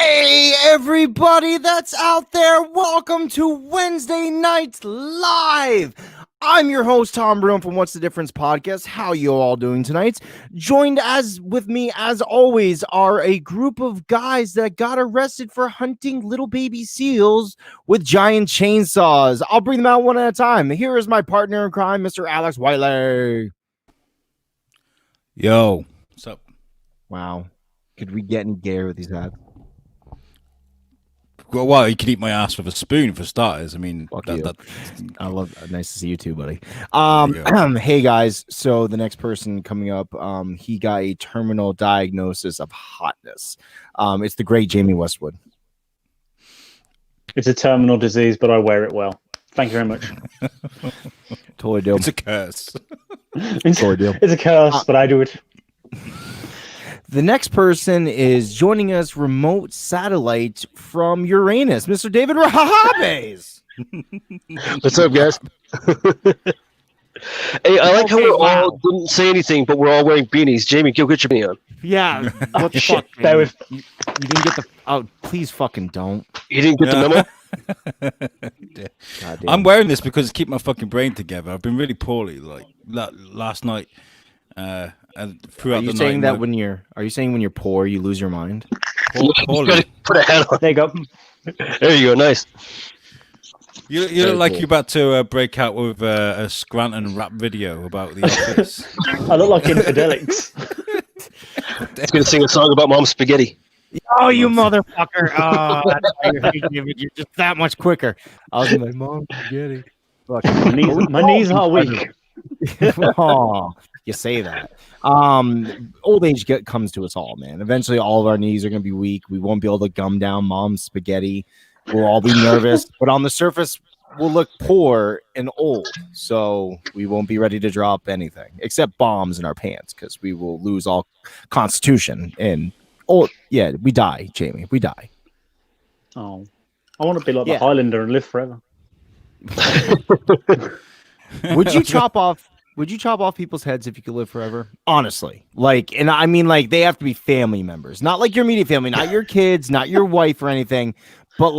Hey, everybody that's out there. Welcome to Wednesday Nights Live. I'm your host, Tom Broom from What's the Difference podcast. How you all doing tonight? Joined with me, as always, are a group of guys that got arrested for hunting little baby seals with giant chainsaws. I'll bring them out one at a time. Here is my partner in crime, Mr. Alex Wiley. Yo, what's up? Wow. Could we get any gayer with these hats? Well, you could eat my ass with a spoon for starters. I mean, I love. Nice to see you too, buddy. Hey guys. So the next person coming up, he got a terminal diagnosis of hotness. It's the great Jamie Westwood. It's a terminal disease, but I wear it well. Thank you very much. Totally deal. It's a curse. Totally deal. It's a curse, but I do it. The next person is joining us remote satellite from Uranus, Mr. David Rahabes. What's up, guys? Hey, I like how we all didn't say anything, but we're all wearing beanies. Jamie, go get your beanie on. Yeah. What the fuck? You didn't get the. Oh, please fucking don't. You didn't get the memo? I'm wearing this because it's keep my fucking brain together. I've been really poorly, like last night. And throughout are you the saying night, that when you're poor, you lose your mind? Poorly. Put a hat on. There you go. There you go. Nice. You look like you're about to break out with a Scranton rap video about the office. I look like Infidelics. It's going to sing a song about mom's spaghetti. Oh, you motherfucker. Oh, that's why you're hating me, but you're just that much quicker. I was like, mom's spaghetti. My knees are weak. Oh, you say that. Old age comes to us all, man. Eventually, all of our knees are going to be weak. We won't be able to gum down mom's spaghetti. We'll all be nervous, but on the surface, we'll look poor and old. So we won't be ready to drop anything except bombs in our pants because we will lose all constitution. And yeah, we die, Jamie. We die. Oh, I want to be like the Highlander and live forever. Would you chop off people's heads if you could live forever? Honestly. And I mean, they have to be family members. Not like your immediate family, not your kids, not your wife or anything, but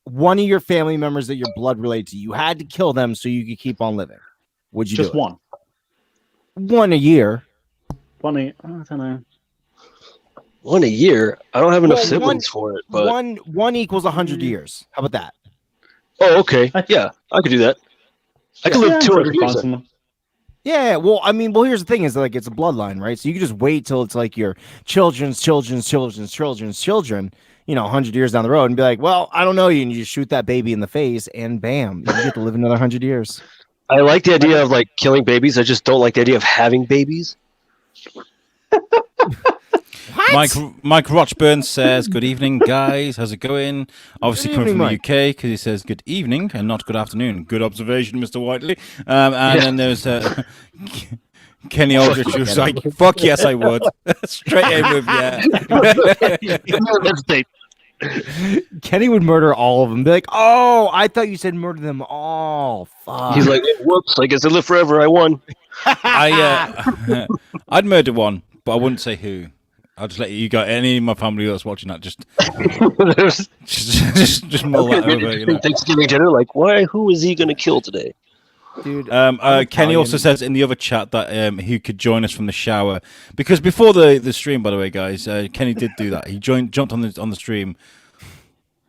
one of your family members that you're blood related to. You had to kill them so you could keep on living. Would you just do it? One? One a year. I don't know. One a year? I don't have enough siblings for it. But one equals 100 years. How about that? Oh, okay. Yeah, I could do that. I could live 200 years. Yeah, well, here's the thing is it's a bloodline, right? So you can just wait till it's your children's children, 100 years down the road and be like, well, I don't know you. And you just shoot that baby in the face and bam, you get to live another 100 years. I like the idea of killing babies. I just don't like the idea of having babies. Mike Rochburn says, good evening, guys. How's it going? Obviously coming from the UK because he says good evening and not good afternoon. Good observation, Mr. Whiteley. Then there's Kenny Aldrich who's like, fuck yes, I would. Straight in with, Kenny would murder all of them. Be like, oh, I thought you said murder them all. Fuck. He's like, whoops, I guess I live forever. I won. I'd murder one, but I wouldn't say who. I'll just let you go. Any of my family that's watching that, just mull that over. Thanksgiving dinner, why? Who is he going to kill today? Dude, Kenny also says in the other chat that he could join us from the shower because before the stream, by the way, guys, Kenny did do that. He jumped on the stream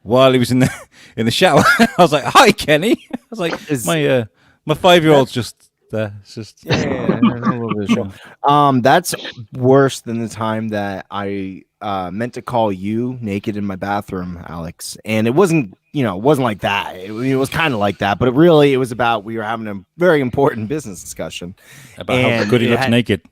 while he was in the shower. I was like, "Hi, Kenny." I was like, "My 5-year-old's just." It's just that's worse than the time that I meant to call you naked in my bathroom, Alex, and it wasn't like that. It was kind of like that, but it was about we were having a very important business discussion about how good he looks naked.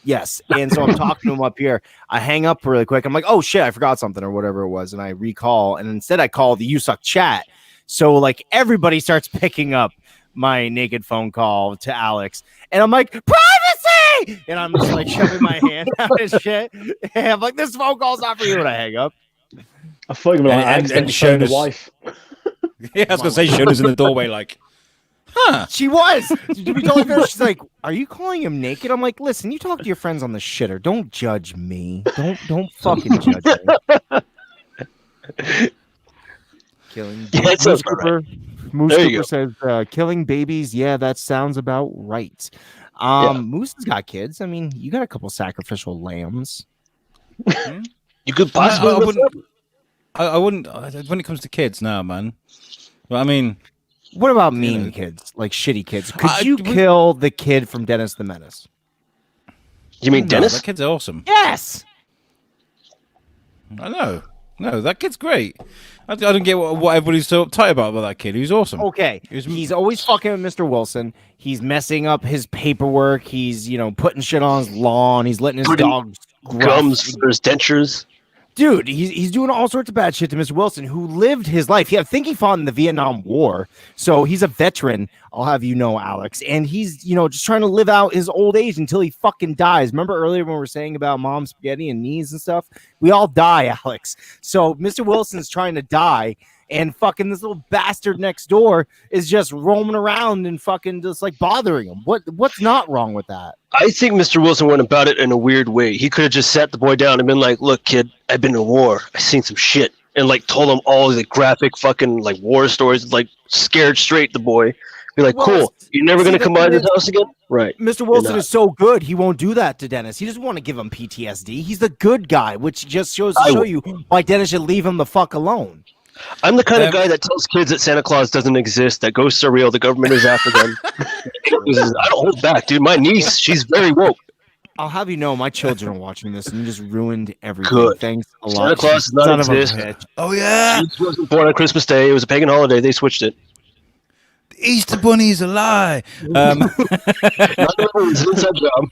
Yes, and so I'm talking to him up here. I hang up really quick. I'm like, oh shit, I forgot something or whatever it was, and I recall, and instead I call the USUK chat. So everybody starts picking up my naked phone call to Alex, and I'm like, privacy, and I'm just shoving my hand out and shit. And I'm like, this phone call's not for you, and I hang up. I thought you were and showing the wife. Yeah, I was gonna say Shona's in the doorway, huh? She was. To be totally fair, she's like, "Are you calling him naked?" I'm like, "Listen, you talk to your friends on the shitter. Don't judge me. Don't fucking judge me." Killing Yeah, that sounds Moose about right. Cooper. Moose There you Cooper says, killing babies. Yeah, that sounds about right. Yeah. Moose has got kids. I mean, you got a couple sacrificial lambs. You could I, possibly I live wouldn't. forever. I wouldn't. When it comes to kids now, man. But I mean, What about You mean know. kids, like shitty kids? Could I- you we- kill the kid from Dennis the Menace? You mean no, Dennis? that kid's awesome. Yes. I know. No, that kid's great. I don't get what everybody's so uptight about that kid. He's awesome. Okay. He's always fucking with Mr. Wilson. He's messing up his paperwork. He's, putting shit on his lawn. He's letting his Putting dogs Gums, there's dentures. Dude, he's doing all sorts of bad shit to Mr. Wilson, who lived his life. Yeah, I think he fought in the Vietnam War. So he's a veteran, I'll have you know, Alex. And he's, just trying to live out his old age until he fucking dies. Remember earlier when we were saying about mom's spaghetti and knees and stuff? We all die, Alex. So Mr. Wilson's trying to die. And fucking this little bastard next door is just roaming around and fucking just like bothering him. What's not wrong with that? I think Mr. Wilson went about it in a weird way. He could have just sat the boy down and been like, "Look, kid, I've been to war. I've seen some shit," and like told him all the graphic fucking like war stories. Like scared straight the boy. Be like, Well, "Cool, you're never see, gonna the come by thing this is- house again." Right. Mr. Wilson not. is so good, he won't do that to Dennis. He doesn't want to give him PTSD. He's the good guy, which just shows to I show would- you why Dennis should leave him the fuck alone. I'm the kind of guy that tells kids that Santa Claus doesn't exist, that ghosts are real, the government is after them. I don't hold back, dude. My niece, she's very woke. I'll have you know, my children are watching this and you just ruined everything. Good. Thanks a Santa lot. Claus does not Son of a exist. bitch. Oh yeah, Jesus wasn't born on Christmas Day. It was a pagan holiday. They switched it. the Easter Bunny is a lie. Not it was an inside job.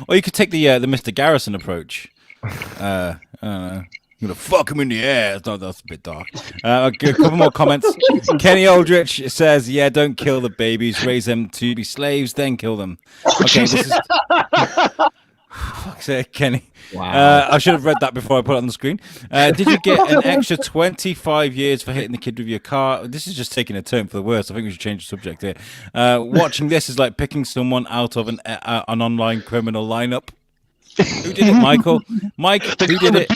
Or you could take the Mr. Garrison approach. I don't know. You're gonna fuck him in the air. No, that's a bit dark. A couple more comments. Kenny Aldrich says, "Yeah, don't kill the babies. Raise them to be slaves, then kill them." Okay, this is. Fuck's sake, Kenny. Wow. I should have read that before I put it on the screen. Did you get an extra 25 years for hitting the kid with your car? This is just taking a turn for the worse. I think we should change the subject here. Watching this is like picking someone out of an online criminal lineup. Who did it, Michael? Mike, who did it?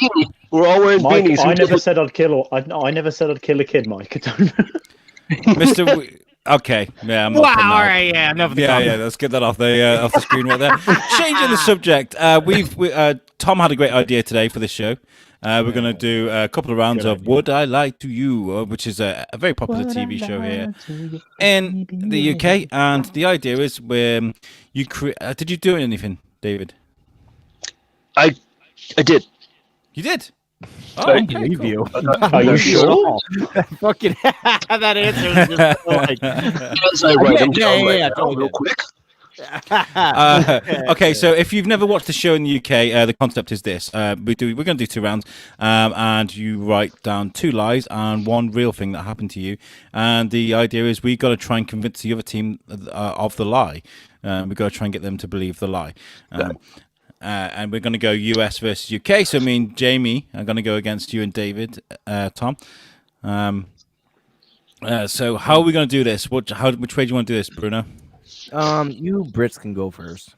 We're all wearing Mike, beanies. I never said I'd kill. I never said I'd kill a kid, Mike. Mr. Okay, yeah, I'm not Wow, putting that all up. right, yeah, enough of the Yeah, comments. let's get that off the screen right there. Changing the subject. Tom had a great idea today for this show. We're going to do a couple of rounds of "Would I Lie to You," which is a very popular TV show here in the UK. And the idea is, did you do anything, David? I did. You did. I Oh, believe you. Are you sure? Fucking that answer is just like As I write them down right now, totally real did. quick. Okay, so if you've never watched the show in the UK, the concept is this: we're going to do 2 rounds, and you write down 2 lies and 1 real thing that happened to you. And the idea is we got to try and convince the other team of the lie. We've got to try and get them to believe the lie. And we're going to go US versus UK. So me and Jamie are going to go against you and David, Tom. So how are we going to do this? Which way do you want to do this, Bruno? You Brits can go first.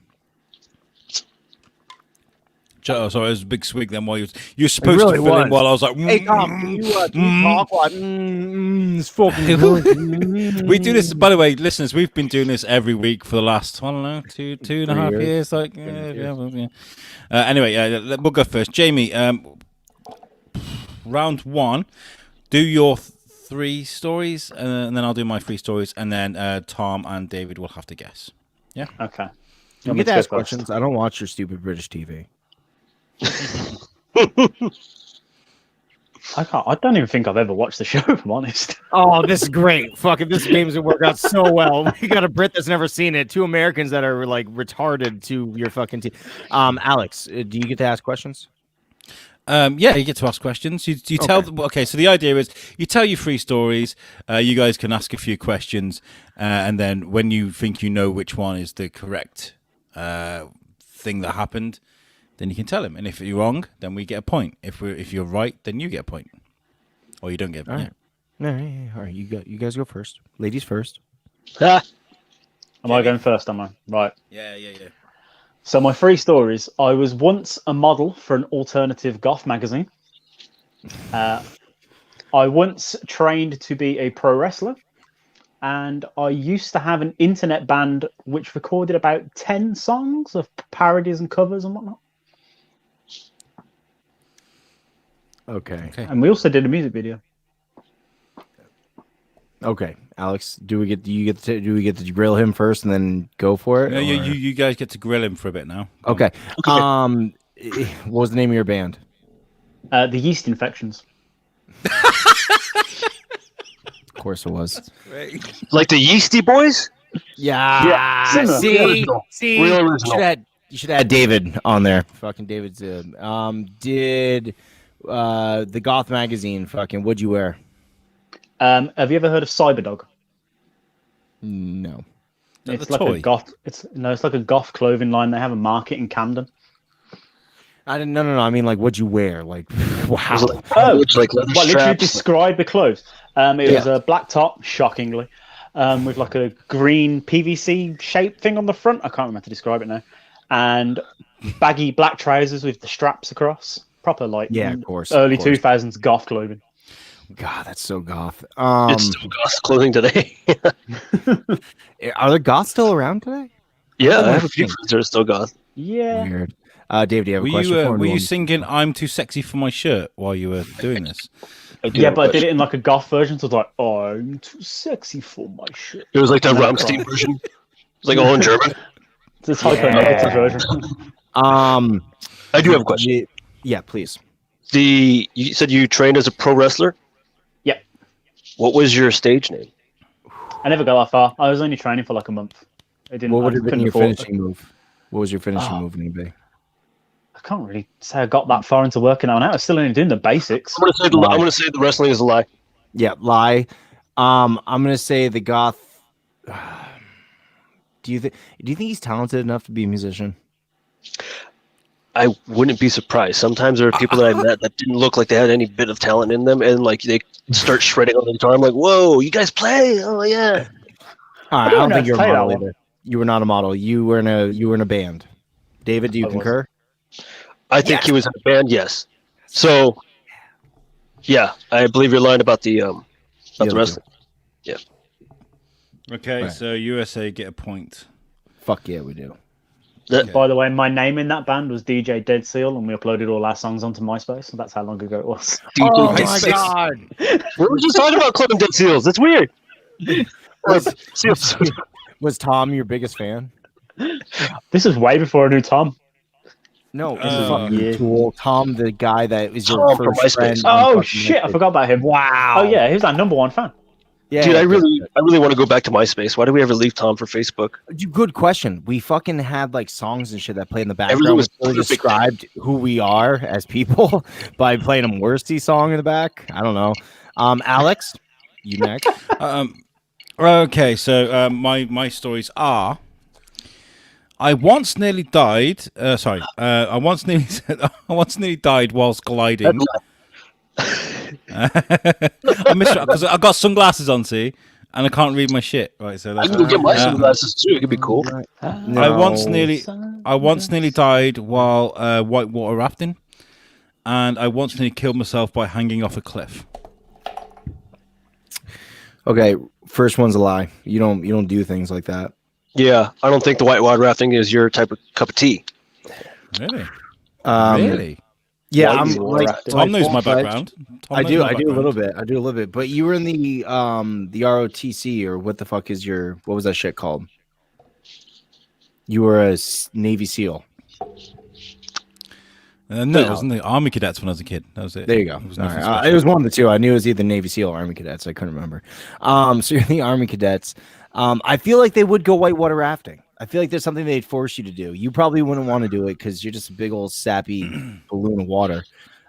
Oh, sorry, it was a big swig then while you're supposed really to fill in was. while I was like, Hey Tom, can you talk while it's fucking good? We do this, by the way, listeners. We've been doing this every week for the last, I don't know, two and a half years. Like, anyway, we'll go first. Jamie, round 1. Do your 3 stories, and then I'll do my 3 stories, and then Tom and David will have to guess. Yeah. Okay. You get to ask questions. I don't watch your stupid British TV. I don't even think I've ever watched the show, if I'm honest. Oh, this is great. Fucking this game's gonna work out so well. We got a Brit that's never seen it. 2 Americans that are like retarded to your fucking team. Alex, do you get to ask questions? Yeah, you get to ask questions. You tell. Okay, so the idea is you tell your 3 stories. You guys can ask a few questions, and then when you think you know which one is the correct thing that happened, then you can tell him. And if you're wrong, then we get a point. If you're right, then you get a point, or you don't get a point. All right. All right. You guys go first. Ladies first. Am I going first? Am I right? Yeah. So my 3 stories. I was once a model for an alternative goth magazine. I once trained to be a pro wrestler, and I used to have an internet band which recorded about 10 songs of parodies and covers and whatnot. Okay. And we also did a music video. Okay, Alex, do we get to grill him first and then go for it? No, or- you guys get to grill him for a bit now. Okay. What was the name of your band? The Yeast Infections. Of course it was. Like the Yeasty Boys? Yeah. similar. See, Real you original. should add David on there. Fucking David's did the Goth magazine fucking Would You Wear? Have you ever heard of Cyberdog? No. Is that It's the like toy? a goth. It's like a goth clothing line. They have a market in Camden. I didn't. No. I mean, like, what'd you wear? Like, wow. Oh, It's like leather well, literally straps. describe the clothes. It was a black top, shockingly, with like a green PVC shaped thing on the front. I can't remember how to describe it now. And baggy black trousers with the straps across. Proper like Yeah, of course. early of course. 2000s goth clothing. God, that's so goth. It's still goth clothing today. Are the goths still around today? Yeah, I have a few friends that are still goth. Yeah. Weird. Dave, do you have a Were question you for him? were you singing "I'm Too Sexy for My Shirt" while you were doing this? Yeah, but I did it in like a goth version, so I was like, oh, I'm too sexy for my shit. It was like the No, Rammstein version. It's like all in German. It's a typo negative version. I do have a question. Yeah, please. You said you trained as a pro wrestler. Yep. What was your stage name? I never got that far. I was only training for like a month. I didn't. What would I have been couldn't your afford- finishing move? What was your finishing Oh. move going to be? I can't really say I got that far into working out. I was still only doing the basics. I'm gonna say the wrestling is a lie. Yeah, lie. I'm gonna say the goth. Do you think he's talented enough to be a musician? I wouldn't be surprised. Sometimes there are people that I met that didn't look like they had any bit of talent in them, and like they start shredding on the guitar. I'm like, whoa, you guys play? Oh yeah. All right, I don't don't know think how you're to a play that model one. either. You were not a model. You were in a band. David, do you I was. concur? I think he was in a band. Yes. So, yeah, I believe you're lying about the other wrestling. Okay, Right. so USA get a point. Fuck yeah, we do. By the way, my name in that band was DJ Dead Seal, and we uploaded all our songs onto MySpace. So that's how long ago it was. Oh my my god! We were just talking about Clubbing Dead Seals. That's weird. Was, Seals. was Tom your biggest fan? This is way before I knew Tom. No, Fuck yeah. Tool. Tom, the guy that was your Tom from first friend. MySpace. on Oh fucking shit! I MySpace. forgot about him. Wow. Oh yeah, he was our #1 fan. Yeah, Dude, I really want to go back to MySpace. Why did we ever leave Tom for Facebook? Good question. We fucking had like songs and shit that played in the Everything background. was We really perfect. described who we are as people by playing a Worsty song in the back. I don't know. Alex, you next. Okay, so my stories are. I once nearly died. I once nearly died whilst gliding. I missed because I got sunglasses on, see, and I can't read my shit. Right, so I that's can go get my uh, sunglasses too. It could be cool. I once nearly died while whitewater rafting, and I once nearly killed myself by hanging off a cliff. Okay, first one's a lie. You don't do things like that. Yeah, I don't think the whitewater rafting is your type of cup of tea. Really? Really? Yeah, Why I'm you like rafting? Tom knows my full-fledged- background. Tom I knows do. my I do a background. little bit. I do a little bit. But you were in the ROTC, or what the fuck is what was that shit called? You were a Navy SEAL. No, it wasn't the Army Cadets when I was a kid. That was it. There you go. It was All nothing right. special. It was one of the two. I knew it was either Navy SEAL or Army Cadets. I couldn't remember. So you're in the Army Cadets. I feel like they would go whitewater rafting. I feel like there's something they'd force you to do. You probably wouldn't want to do it because you're just a big old sappy balloon of water.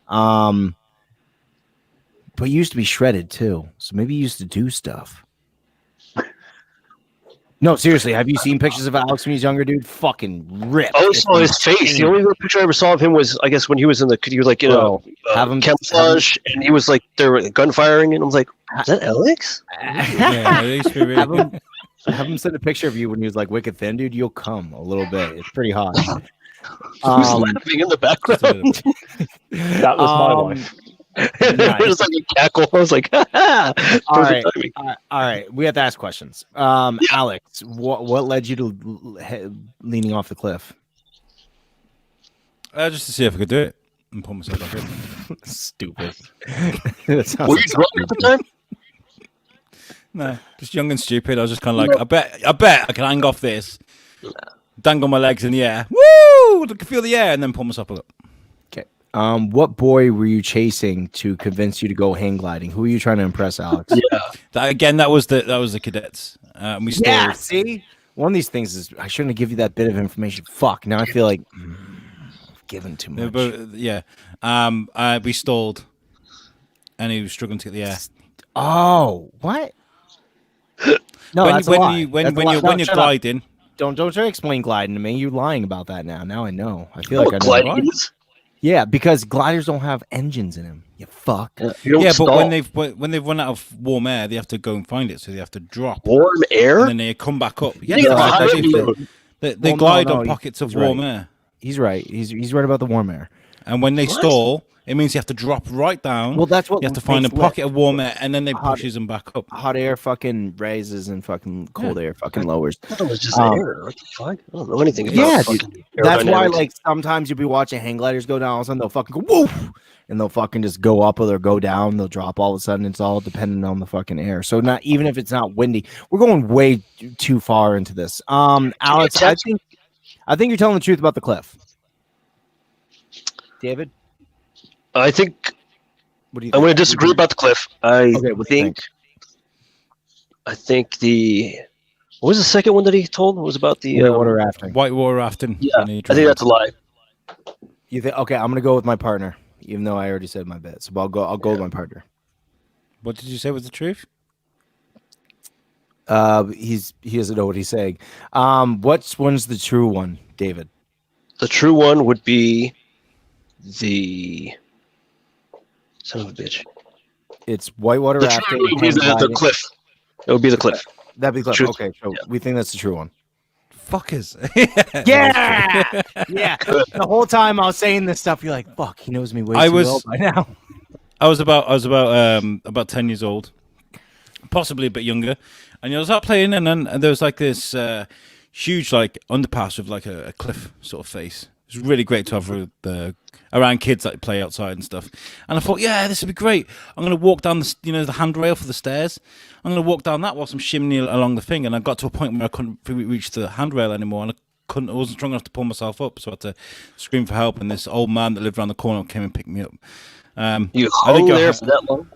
But you used to be shredded too. So maybe you used to do stuff. No, seriously. Have you seen pictures of Alex when he's younger, dude? Fucking ripped. I only It's saw his face. The insane. only real picture I ever saw of him was, I guess, when he was in he was like in Bro, a have him- camouflage, and he was like there were gun firing, and I was like, is that Alex? Yeah, it used to be have, really. him, have him send a picture of you when he was like wicked thin, dude. You'll come a little bit. It's pretty hot. Who's laughing in the background? That was my Um, wife. There's like a cackle. I was like, ha ha. All right, Perfect timing. all right. We have to ask questions. Alex, what led you to leaning off the cliff? Just to see if I could do it and pull myself back up. Stupid. Were you drunk at the time? No, just young and stupid. I was just kind of like, I bet I can hang off this, dangle my legs in the air, woo! I can feel the air, and then pull myself up. Okay. What boy were you chasing to convince you to go hang gliding? Who are you trying to impress, Alex? That was the cadets. We stalled. Yeah. See, one of these things is I shouldn't have given you that bit of information. Fuck. Now I feel like I've given too much. We stalled, and he was struggling to get the air. Oh, what? No, that's a lie. When you're gliding. Don't try to explain gliding to me. You're lying about that now. Now I know. I feel like I know. Gliding is? Yeah, because gliders don't have engines in them. You fuck. Yeah, but when they've run out of warm air, they have to go and find it. So they have to drop warm air, and then they come back up. Yeah, they glide on pockets of warm air. He's right. He's right about the warm air. And when they stall, it means you have to drop right down. Well, that's what you have to find a pocket of warm air, and then they pushes them back up. Hot air fucking raises and fucking cold air fucking lowers. I thought it was just air. What the fuck? I don't know anything about that's why, like, sometimes you'll be watching hang gliders go down, all of a sudden they'll fucking go woof, and they'll fucking just go up or they'll go down, they'll drop all of a sudden. It's all dependent on the fucking air. So not even if it's not windy, we're going way too far into this. Alex, I think you're telling the truth about the cliff. David, I think what do you I'm think? going to disagree about the cliff. I think what was the second one that he told? It was about the whitewater rafting. Whitewater rafting. Yeah, I think that's a lie. You think? Okay, I'm gonna go with my partner, even though I already said my bet. So I'll go with my partner. What did you say was the truth? He doesn't know what he's saying. What's one's the true one, David? The true one would be the son of a bitch. It's whitewater The rafting. true one is the cliff. It would be the cliff. That'd be the cliff. Truth. Okay, so we think that's the true one. Fuckers. Yeah, yeah. The whole time I was saying this stuff, you're like, "Fuck, he knows me way too well by now." I was about 10 years old, possibly a bit younger, and I was out playing, and then there was like this huge like underpass with like a cliff sort of face. It was really great to have around kids that play outside and stuff. And I thought, yeah, this would be great. I'm going to walk down the handrail for the stairs. I'm going to walk down that whilst I'm shimmying along the thing. And I got to a point where I couldn't reach the handrail anymore, and I wasn't strong enough to pull myself up, so I had to scream for help. And this old man that lived around the corner came and picked me up. You hung there for that long?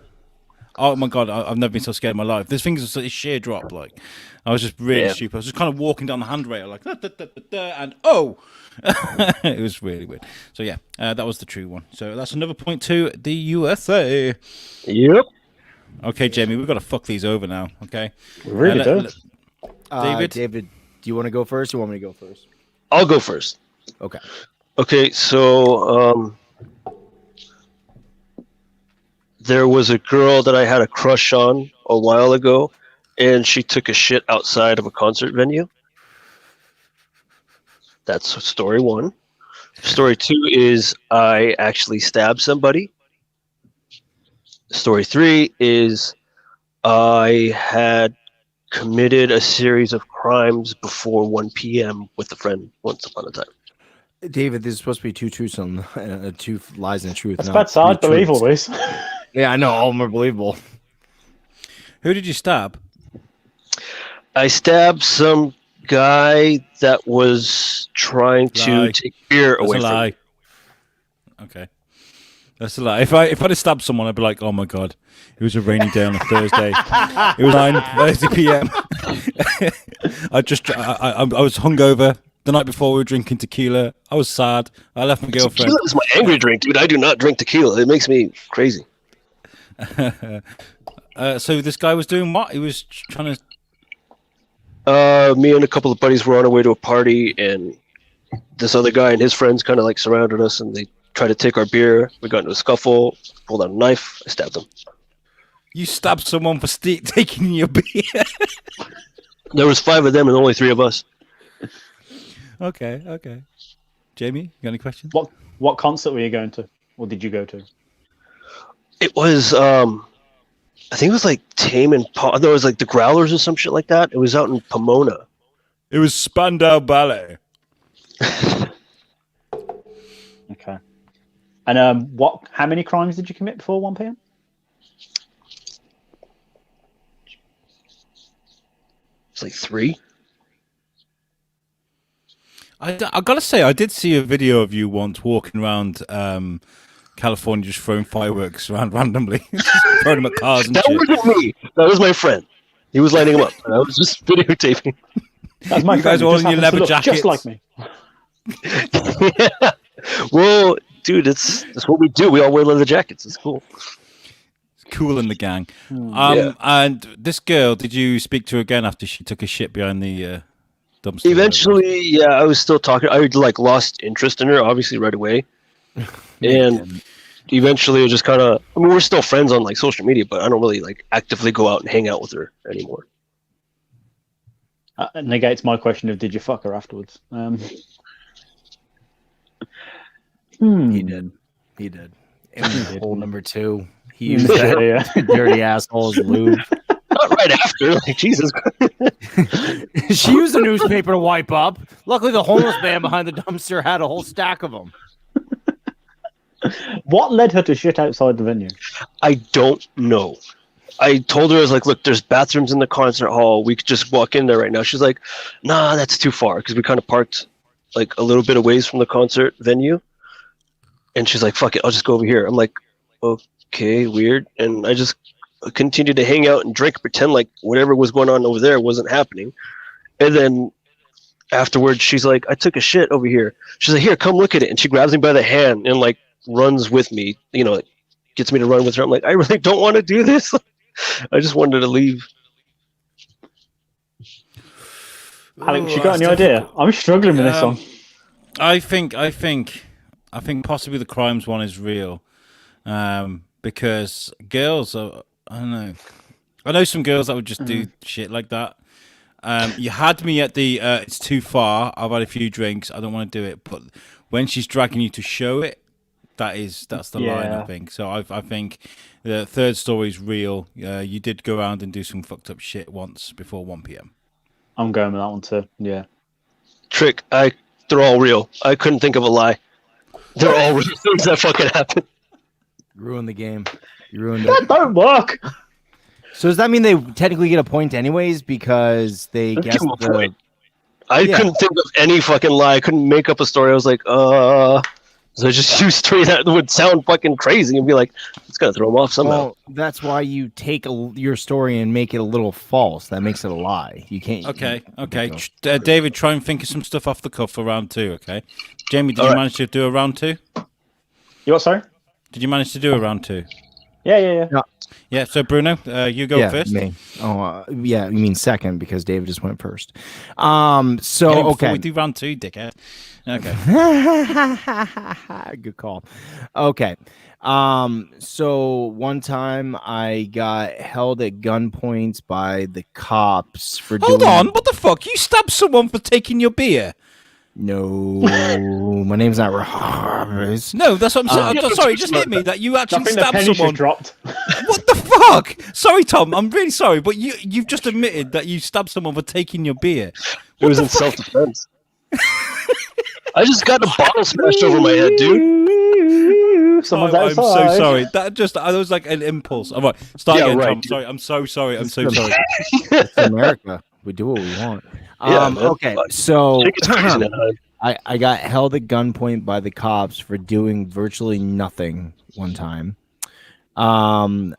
Oh my god, I've never been so scared in my life. This thing was a sheer drop. Like, I was just really stupid. I was just kind of walking down the handrail, like, and oh, it was really weird. So yeah, that was the true one. So that's another point to the USA. Yep. Okay, Jamie, we've got to fuck these over now. Okay. Really do. David, do you want to go first or want me to go first? I'll go first. Okay. Okay, so there was a girl that I had a crush on a while ago, and she took a shit outside of a concert venue. That's story one. Story two is I actually stabbed somebody. Story three is I had committed a series of crimes before 1 p.m. with a friend once upon a time. David, this is supposed to be two truths and two lies and truth. That's bad. So hard to believe all this. Yeah, I know. All of them are believable. Who did you stab? I stabbed some guy that was trying to take beer away from me. Okay. That's a lie. If I'd have stabbed someone, I'd be like, oh my god, it was a rainy day on a Thursday. It was 9:30 p.m. I was hungover. The night before, we were drinking tequila. I was sad. I left my girlfriend. Tequila is my angry drink, dude. I do not drink tequila. It makes me crazy. So this guy was doing what? He was trying to... Me and a couple of buddies were on our way to a party, and this other guy and his friends kind of like surrounded us, and they tried to take our beer. We got into a scuffle, pulled out a knife. I stabbed them. You stabbed someone for taking your beer? There was 5 of them and only 3 of us. Okay. Jamie, you got any questions? What concert were you going to, or did you go to? It was I think it was like Tame and there was like the Growlers or some shit like that. It was out in Pomona. It was Spandau Ballet. Okay. And how many crimes did you commit before 1 p.m.? It's like 3. I gotta say, I did see a video of you once walking around California, just throwing fireworks around randomly, just throwing them at cars and That shit. wasn't me. That was my friend. He was lighting them up. And I was just videotaping. That's my You friend guys who all just in your happens to leather look jackets. just like me. Yeah. Well, dude, that's what we do. We all wear leather jackets. It's cool. Cool in the gang. Yeah. And this girl, did you speak to her again after she took a shit behind the dumpster? Eventually, yeah, I was still talking. I like lost interest in her, obviously, right away. And eventually, it was just kind of. I mean, we're still friends on like social media, but I don't really like actively go out and hang out with her anymore. Negates my question of did you fuck her afterwards? He did. He did. It was hole number 2. He used that dirty asshole's lube. Not right after, like Jesus. She used a newspaper to wipe up. Luckily, the homeless man behind the dumpster had a whole stack of them. What led her to shit outside the venue? I don't know. I told her, I was like, look, there's bathrooms in the concert hall. We could just walk in there right now. She's like, nah, that's too far. Because we kind of parked like a little bit away from the concert venue. And she's like, fuck it, I'll just go over here. I'm like, okay, weird. And I just continued to hang out and drink, pretend like whatever was going on over there wasn't happening. And then afterwards, she's like, I took a shit over here. She's like, here, come look at it. And she grabs me by the hand and like runs with me, you know, like, gets me to run with her. I'm like, I really don't want to do this. I just wanted to leave. Alex, you got any idea? I'm struggling with this one. I think possibly the crimes one is real, because girls are. I don't know. I know some girls that would just do shit like that. You had me at the it's too far. I've had a few drinks. I don't want to do it. But when she's dragging you to show it, that's the line. I think. So I think the third story is real. You did go around and do some fucked up shit once before 1 p.m. I'm going with that one too. Yeah. Trick, they're all real. I couldn't think of a lie. They're all real things that fucking happen. You ruined the game. You ruined That it. don't work. So does that mean they technically get a point anyways because they Give guessed them a the... point. I couldn't think of any fucking lie. I couldn't make up a story. I was like, so I just used three that would sound fucking crazy and be like, it's gonna throw them off somehow. Well, that's why you take your story and make it a little false. That makes it a lie. You can't. Okay. David, try and think of some stuff off the cuff for round 2. Okay. Jamie, did you manage to do a round 2? You what? Sorry. Did you manage to do a round 2? Yeah. Yeah. So Bruno, you go first. Me. Oh, yeah. You mean second because David just went first. So Before okay. we do round 2, dickhead. Okay. Good call. Okay. So one time I got held at gunpoint by the cops for Hold on. What the fuck? You stabbed someone for taking your beer? No, my name's not Robbers. No, that's what I'm saying. Sorry, it just hit me that you I actually think the stabbed penny someone. should dropped. What the fuck? Sorry, Tom. I'm really sorry, but you've just admitted that you stabbed someone for taking your beer. It was in self-defense. I just got a bottle smashed over my head, dude. Someone's I'm outside. so sorry. That was like an impulse. All right, start Yeah, again, right, Tom. dude. Sorry. I'm so sorry. I'm so sorry. It's America. We do what we want. Yeah, man. Okay, so Shit gets crazy in that time. I got held at gunpoint by the cops for doing virtually nothing one time. I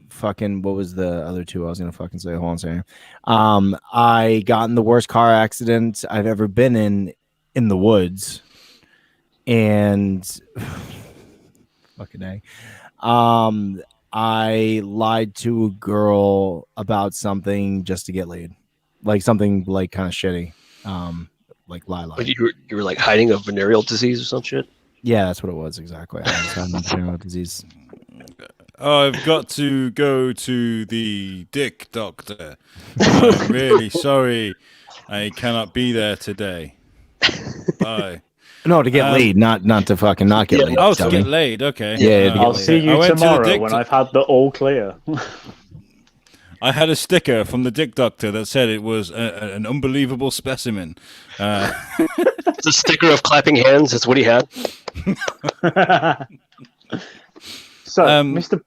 fucking, what was the other two I was gonna fucking say? Hold on a second. I got in the worst car accident I've ever been in the woods, and fucking A. I lied to a girl about something just to get laid, like something like kind of shitty. Like lie. But you were like hiding a venereal disease or some shit. Yeah, that's what it was exactly. I was having venereal disease. I've got to go to the dick doctor. I'm really sorry. I cannot be there today. Bye. No, to get laid, not to fucking not get laid. Oh, to dummy. get laid. Okay. Yeah, to get I'll laid. see I you went to the tomorrow dick when do- I've had the all clear. I had a sticker from the dick doctor that said it was an unbelievable specimen. It's a sticker of clapping hands. That's what he had. So, Um, Mr.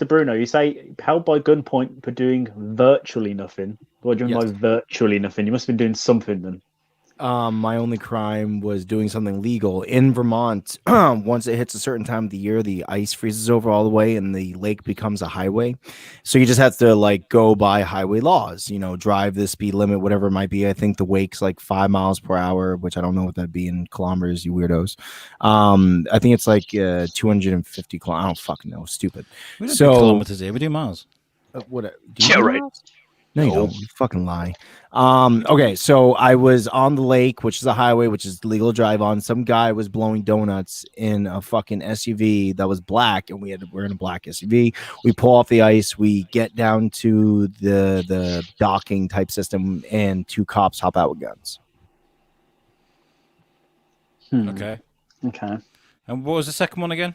Bruno, you say held by gunpoint for doing virtually nothing. What do you mean by virtually nothing? You must have been doing something then. My only crime was doing something legal in Vermont. Once it hits a certain time of the year, the ice freezes over all the way and the lake becomes a highway. So you just have to like go by highway laws, drive the speed limit, whatever it might be. I think the wake's like 5 miles per hour, which I don't know what that'd be in kilometers, you weirdos. I think it's like 250 kilometers. I don't fucking know. Stupid. we don't do So kilometers here. We do miles. what? Do you Yeah, do right. miles? No, you don't. You fucking lie. Okay, so I was on the lake, which is a highway, which is legal to drive on. Some guy was blowing donuts in a fucking SUV that was black, and we're in a black SUV. We pull off the ice, we get down to the docking type system, and 2 cops hop out with guns. Okay. Okay. And what was the second one again?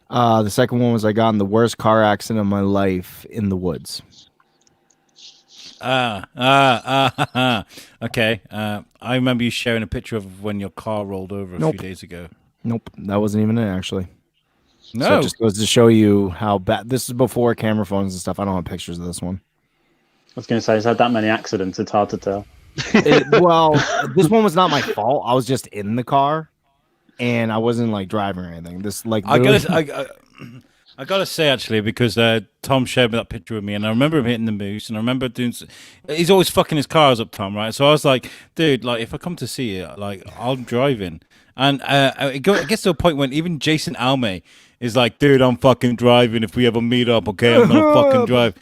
The second one was I got in the worst car accident of my life in the woods. Okay. I remember you sharing a picture of when your car rolled over a few days ago. Nope, that wasn't even it actually. No. So it just goes to show you how bad. This is before camera phones and stuff. I don't have pictures of this one. I was going to say, he's had that many accidents, it's hard to tell. Well, this one was not my fault. I was just in the car, and I wasn't like driving or anything. This like I gotta say actually, because Tom shared that picture with me, and I remember him hitting the moose, and I remember doing. He's always fucking his cars up, Tom, right? So I was like, dude, like if I come to see you, like I'm driving, and it gets to a point when even Jason Alme is like, dude, I'm fucking driving. If we ever meet up, okay, I'm gonna fucking drive.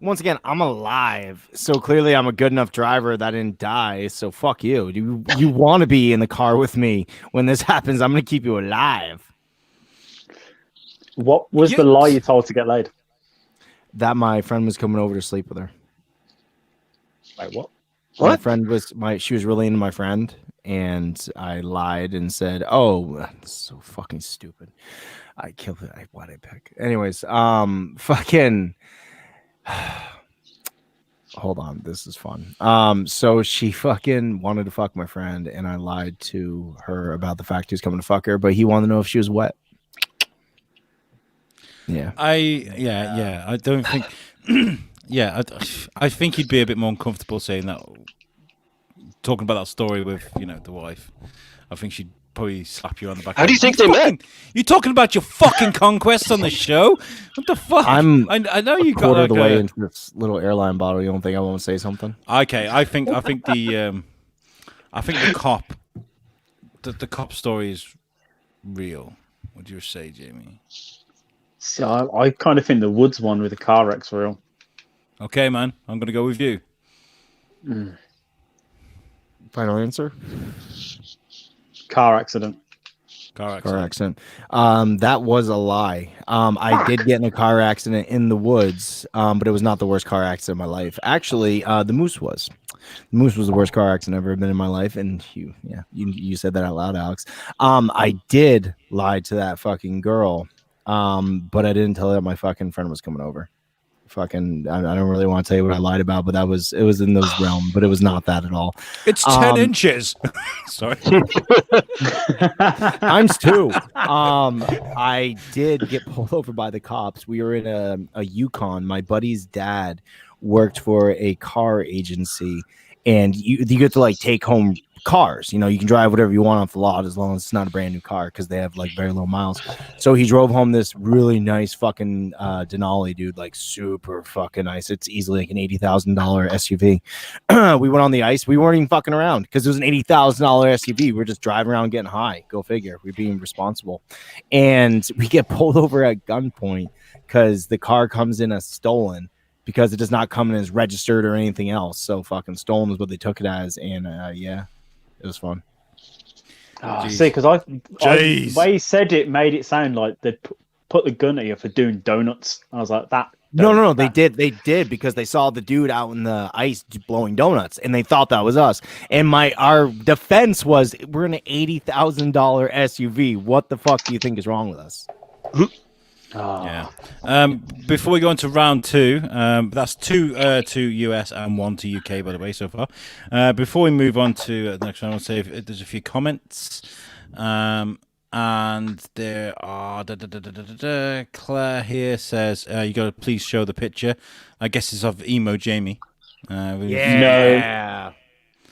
Once again, I'm alive, so clearly I'm a good enough driver that I didn't die. So fuck you. You want to be in the car with me when this happens? I'm gonna keep you alive. What was the lie you told to get laid? That my friend was coming over to sleep with her. Wait, what? My friend was she was really into my friend, and I lied and said, "Oh, this is so fucking stupid. I killed it. Why'd I pick?" Anyways, fucking. Hold on, this is fun. So she fucking wanted to fuck my friend, and I lied to her about the fact he was coming to fuck her, but he wanted to know if she was wet. Yeah. I don't think. I think he'd be a bit more uncomfortable saying that, talking about that story with the wife. I think she'd probably slap you on the back. How do you think they met? You talking about your fucking conquest on the show? What the fuck? I know you got quarter like of the way into this little airline bottle. You don't think I won't say something? Okay, I think the cop, the cop story is real. What do you say, Jamie? See, I kind of think the Woods one with the car wreck's real. Okay, man, I'm gonna go with you. Final answer? Car accident. Car accident. That was a lie. I did get in a car accident in the woods, but it was not the worst car accident of my life. Actually, the Moose was. The Moose was the worst car accident I've ever been in my life, and you said that out loud, Alex. I did lie to that fucking girl, but I didn't tell her that my fucking friend was coming over. Fucking, I don't really want to tell you what I lied about, but it was in those realm, but it was not that at all. It's 10 inches. Sorry. Times 2. I did get pulled over by the cops. We were in a Yukon. My buddy's dad worked for a car agency, and you get to like take home cars. You can drive whatever you want off the lot as long as it's not a brand new car, because they have like very low miles. So he drove home this really nice fucking Denali, dude, like super fucking nice. It's easily like an $80,000 SUV. We went on the ice. We weren't even fucking around because it was an $80,000 SUV. We're just driving around getting high. Go figure. We're being responsible, and we get pulled over at gunpoint because the car comes in as stolen, because it does not come in as registered or anything else. So fucking stolen is what they took it as, and it was fun. Oh, see, because the way he said it made it sound like they'd put the gun at you for doing donuts. I was like, that. No, they did because they saw the dude out in the ice blowing donuts, and they thought that was us. And our defense was, we're in an $80,000 SUV. What the fuck do you think is wrong with us? Yeah. Before we go into round two, that's two to US and one to UK, by the way, so far. Before we move on to the next round, I'll say if there's a few comments. And there are Claire here says you got to please show the picture. I guess it's of emo Jamie. Yeah.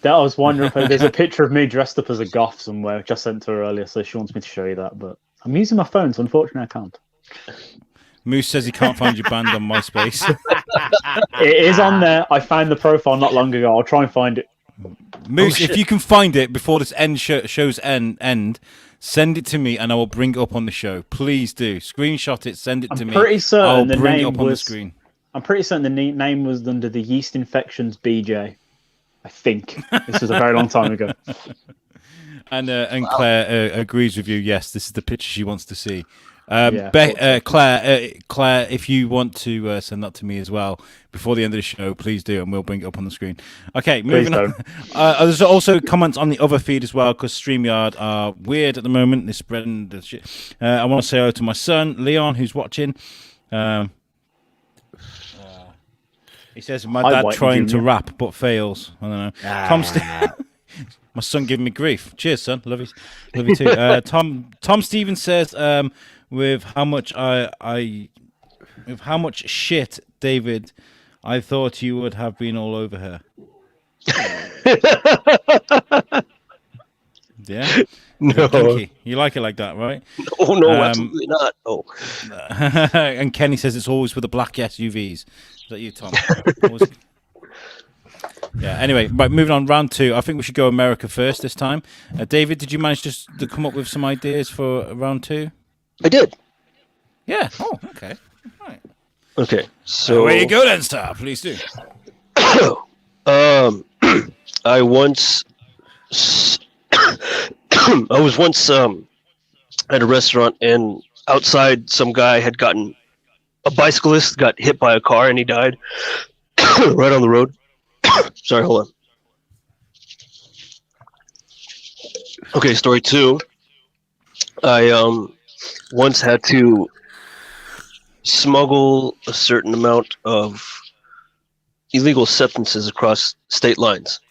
That I was wondering if there's a picture of me dressed up as a goth somewhere, which I sent to her earlier, so she wants me to show you that. But I'm using my phone, so unfortunately I can't. Moose says he can't find your band on MySpace. It is on there. I found the profile not long ago. I'll try and find it. Moose, if you can find it before this show's end, send it to me and I will bring it up on the show. Please do. Screenshot it, send it to me. Pretty certain I'll the bring it name up on the was. screen. I'm pretty certain the name was under the Yeast Infections BJ. I think this was a very long time ago. And Claire agrees with you. Yes, this is the picture she wants to see. Yeah, Claire, if you want to send that to me as well before the end of the show, please do, and we'll bring it up on the screen. Okay, moving on. There's also comments on the other feed as well, because StreamYard are weird at the moment. They're spreading the shit. I want to say hello to my son, Leon, who's watching. He says, my dad trying to rap, but fails. I don't know. My son giving me grief. Cheers, son. Love you too. Tom Stevens says, with how much with how much shit, David, I thought you would have been all over her. Yeah. No. Kinky. You like it like that, right? No, absolutely not. Oh. And Kenny says it's always with the black SUVs. Is that you, Tom? Yeah, anyway, right, moving on, round two. I think we should go America first this time. David, did you manage to come up with some ideas for round two? I did. Yeah. Oh, okay. Right. Okay, so... Where you go then, sir? Please do. I once... I was once at a restaurant, and outside some guy had gotten... A bicyclist got hit by a car, and he died right on the road. Sorry, hold on. Okay, story two. I once had to smuggle a certain amount of illegal substances across state lines.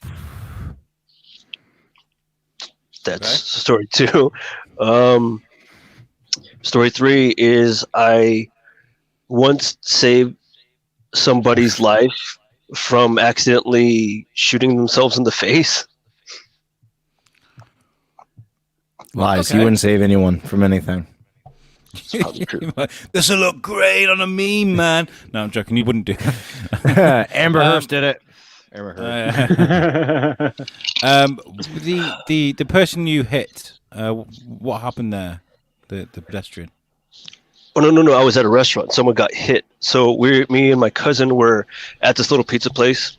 That's story two. Story three is I once saved somebody's life from accidentally shooting themselves in the face. Lies. Okay. You wouldn't save anyone from anything. This will look great on a meme, man. No, I'm joking. You wouldn't do that. Amber Hearst did it. Amber Hearst. The person you hit, what happened there? The pedestrian. Oh, no. I was at a restaurant. Someone got hit. So me and my cousin were at this little pizza place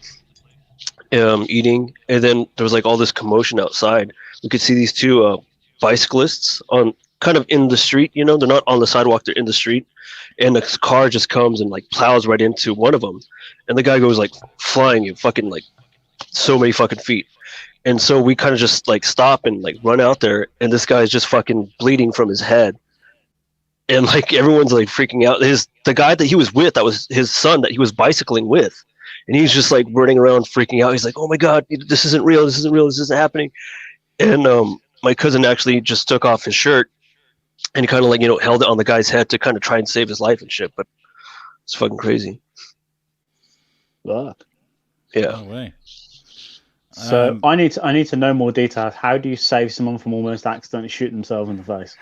eating. And then there was like all this commotion outside. We could see these two bicyclists on kind of in the street. You know, they're not on the sidewalk. They're in the street. And a car just comes and like plows right into one of them. And the guy goes like flying fucking like so many fucking feet. And so we kind of just like stop and like run out there. And this guy is just fucking bleeding from his head. And like everyone's like freaking out. The guy that he was with, that was his son that he was bicycling with, and he's just like running around freaking out. He's like, "Oh my god, this isn't real! This isn't real! This isn't happening!" And my cousin actually just took off his shirt and he kind of like held it on the guy's head to kind of try and save his life and shit. But it's fucking crazy. Fuck. Yeah. No way. So I need to know more details. How do you save someone from almost accidentally shooting themselves in the face?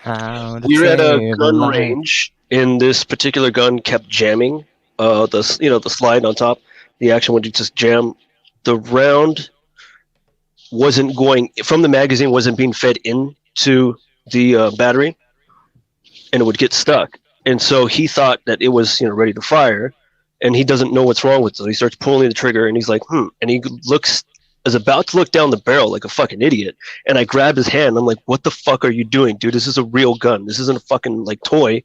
We were at a gun range, and this particular gun kept jamming. The slide on top, the action would just jam. The round wasn't going from the magazine, wasn't being fed into the battery, and it would get stuck. And so he thought that it was ready to fire, and he doesn't know what's wrong with it. So he starts pulling the trigger, and he's like, and he is about to look down the barrel like a fucking idiot, and I grabbed his hand. I'm like, "What the fuck are you doing, dude? This is a real gun. This isn't a fucking like toy."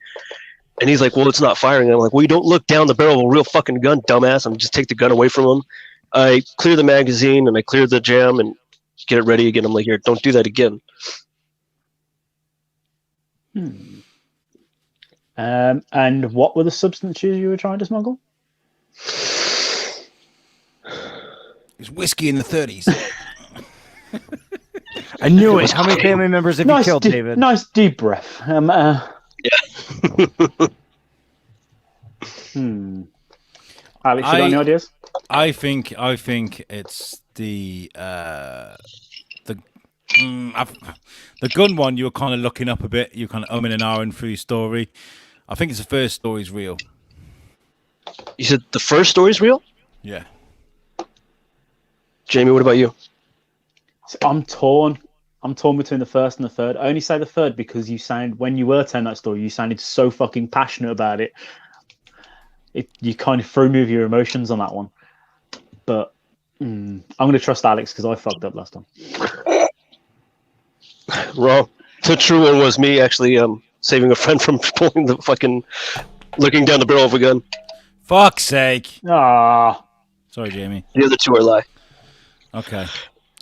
And he's like, well, it's not firing. And I'm like, well, you don't look down the barrel of a real fucking gun, dumbass. I'm just take the gun away from him. I clear the magazine and I clear the jam and get it ready again. I'm like, here, don't do that again. And what were the substances you were trying to smuggle? It's whiskey in the 30s. I knew it. How many family members have you killed, David? Nice deep breath. Yeah. Alex, you got any ideas? I think it's the gun one. You were kind of looking up a bit. You're kind of umming and ahhing through your story. I think it's the first story's real. You said the first story's real? Yeah. Jamie, what about you? I'm torn. I'm torn between the first and the third. I only say the third because when you were telling that story, you sounded so fucking passionate about it. You kind of threw me with your emotions on that one. But I'm going to trust Alex because I fucked up last time. Wrong. The true one was me actually saving a friend from pulling the fucking, looking down the barrel of a gun. Fuck's sake. Ah. Sorry, Jamie. The other two are lie. Okay.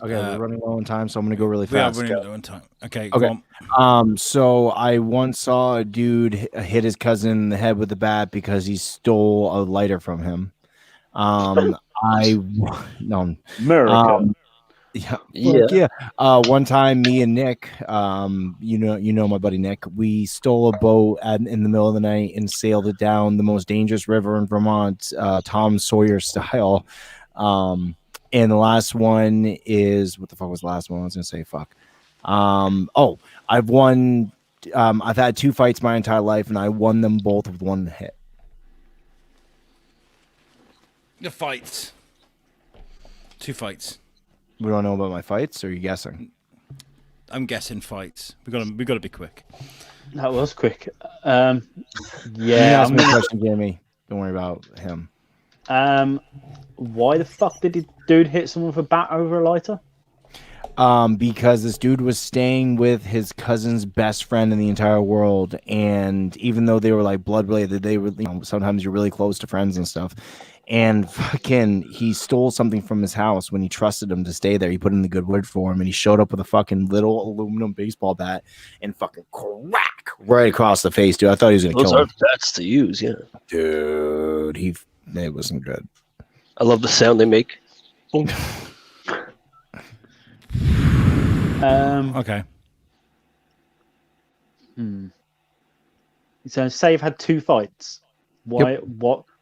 Okay, we're running low on time, so I'm gonna go really fast. We are running low on time. Okay. Okay. Go on. So I once saw a dude hit his cousin in the head with a bat because he stole a lighter from him. America. Yeah. One time, me and Nick, you know my buddy Nick, we stole a boat in the middle of the night and sailed it down the most dangerous river in Vermont, Tom Sawyer style. And the last one is, what the fuck was the last one? I was gonna say fuck. I've won. I've had 2 fights my entire life, and I won them both with 1 hit. The fights. 2 fights. We don't know about my fights, or are you guessing? I'm guessing fights. We got to be quick. That was quick. Yeah. Ask me a question, Jamie. Don't worry about him. Why the fuck did the dude hit someone with a bat over a lighter? Because this dude was staying with his cousin's best friend in the entire world, and even though they were like blood related, they were, sometimes you're really close to friends and stuff. And fucking, he stole something from his house when he trusted him to stay there. He put in the good word for him, and he showed up with a fucking little aluminum baseball bat and fucking crack right across the face, dude. I thought he was gonna kill him. Those are bats to use, yeah. Dude, it wasn't good. I love the sound they make. Okay. So say you've had 2 fights. Why? Yep.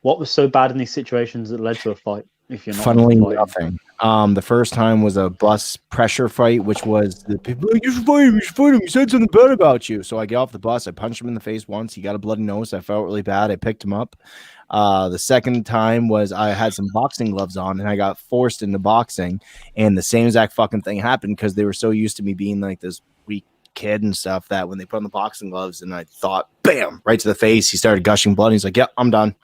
What was so bad in these situations that led to a fight? If you're not Funnily fighting? nothing. The first time was a bus pressure fight, which was the people like, you should fight him. He said something bad about you. So I get off the bus. I punched him in the face once. He got a bloody nose. I felt really bad. I picked him up. The second time was I had some boxing gloves on and I got forced into boxing, and the same exact fucking thing happened because they were so used to me being like this weak kid and stuff that when they put on the boxing gloves and I thought, bam, right to the face, he started gushing blood. He's like, "Yep, I'm done."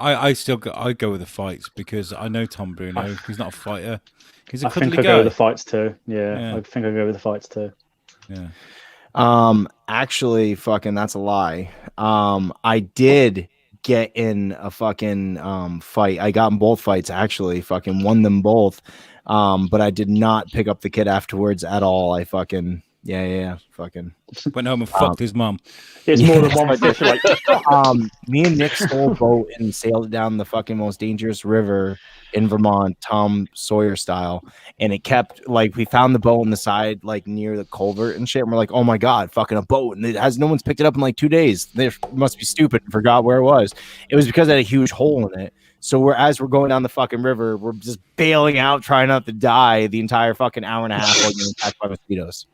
I go with the fights because I know Tom Bruno. He's not a fighter. He's a I cuddly think I guy. go with the fights too. Yeah, I think I go with the fights too. Yeah. Actually, fucking, that's a lie. I did get in a fucking fight. I got in both fights, actually, fucking won them both. But I did not pick up the kid afterwards at all. I fucking fucking Went home and fucked his mum. It's more than one fish. Like, me and Nick stole a boat and sailed it down the fucking most dangerous river in Vermont, Tom Sawyer style. And it kept, like, we found the boat on the side, like, near the culvert and shit. And we're like, oh my God, fucking a boat. And no one's picked it up in like 2 days. They must be stupid and forgot where it was. It was because it had a huge hole in it. So as we're going down the fucking river, we're just bailing out, trying not to die the entire fucking hour and a half while getting attacked by mosquitoes.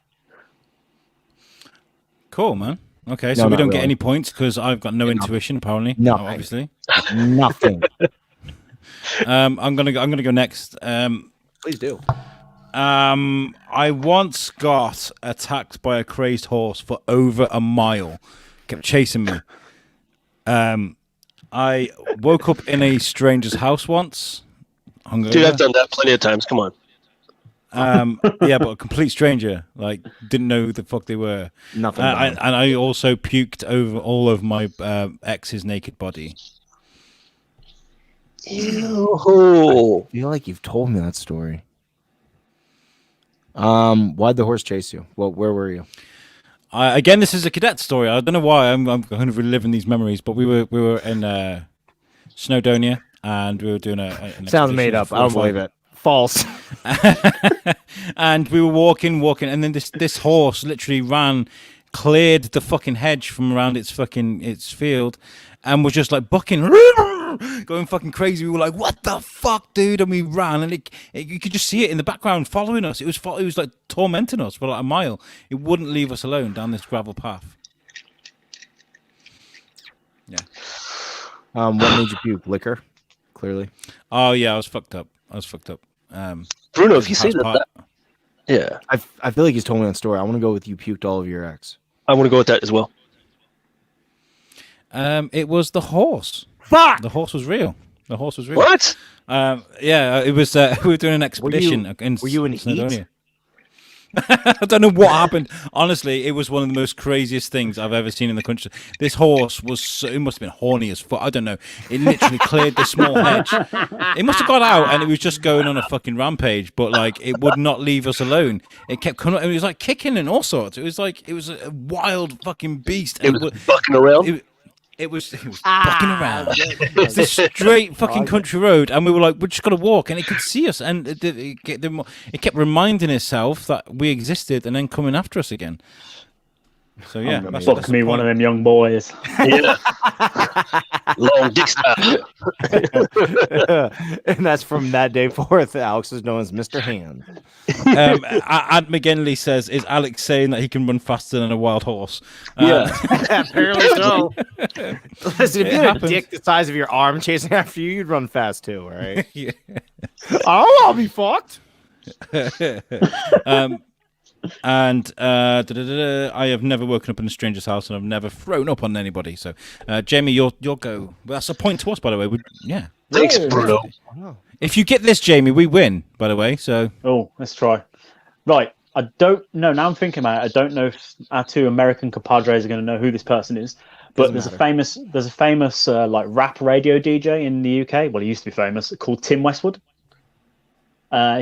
Cool, man. Okay, so we don't get any points because I've got no intuition, apparently. No, obviously. Nothing. I'm gonna go next. Please do. I once got attacked by a crazed horse for over a mile. Kept chasing me. I woke up in a stranger's house once. Dude, I've done that plenty of times. Come on. Yeah, but a complete stranger, like didn't know who the fuck they were. Nothing. And I also puked over all of my ex's naked body. Ew. I feel like you've told me that story. Why'd the horse chase you? Well, where were you? Again, this is a cadet story. I don't know why I'm kind of reliving these memories, but we were in Snowdonia, and we were doing an Sounds made up. I don't believe it. False. And we were walking, and then this horse literally cleared the fucking hedge from around its field, and was just like bucking, going fucking crazy. We were like, "What the fuck, dude?" And we ran, and you could just see it in the background following us. It was like tormenting us for like a mile. It wouldn't leave us alone down this gravel path. Yeah. What made you puke? Liquor, clearly. Oh yeah, I was fucked up. Bruno, if you say that, yeah, I feel like he's told me that story. I want to go with you puked all of your ex. I want to go with that as well. It was the horse. Fuck. The horse was real. What? Yeah, it was. We were doing an expedition. Were you in Snowdonia. heat? I don't know what happened. Honestly, it was one of the most craziest things I've ever seen in the country. This horse was it must have been horny as fuck. I don't know. It literally cleared the small hedge. It must have got out and it was just going on a fucking rampage, but like it would not leave us alone. It kept coming. It was like kicking and all sorts. It was a wild fucking beast. It was bucking around. It was fucking around. It's this straight fucking country road, and we were like, we're just gonna walk, and it could see us, and it kept reminding itself that we existed, and then coming after us again. So yeah, fuck me, one of them young boys. Yeah. Long dick style. And that's from that day forth. Alex is known as Mr. Hand. Ant McGinley says, "Is Alex saying that he can run faster than a wild horse?" Yeah. Apparently so. Listen, if you had a dick the size of your arm chasing after you, you'd run fast too, all right? Yeah. I'll be fucked. And I have never woken up in a stranger's house, and I've never thrown up on anybody. So, Jamie, you'll go. Well, that's a point to us, by the way. Yeah. Thanks, Bruno. If you get this, Jamie, we win. By the way, so. Oh, let's try. Right, I don't know. Now I'm thinking about it. I don't know if our two American compadres are going to know who this person is. But there's a famous like rap radio DJ in the UK. Well, he used to be famous, called Tim Westwood.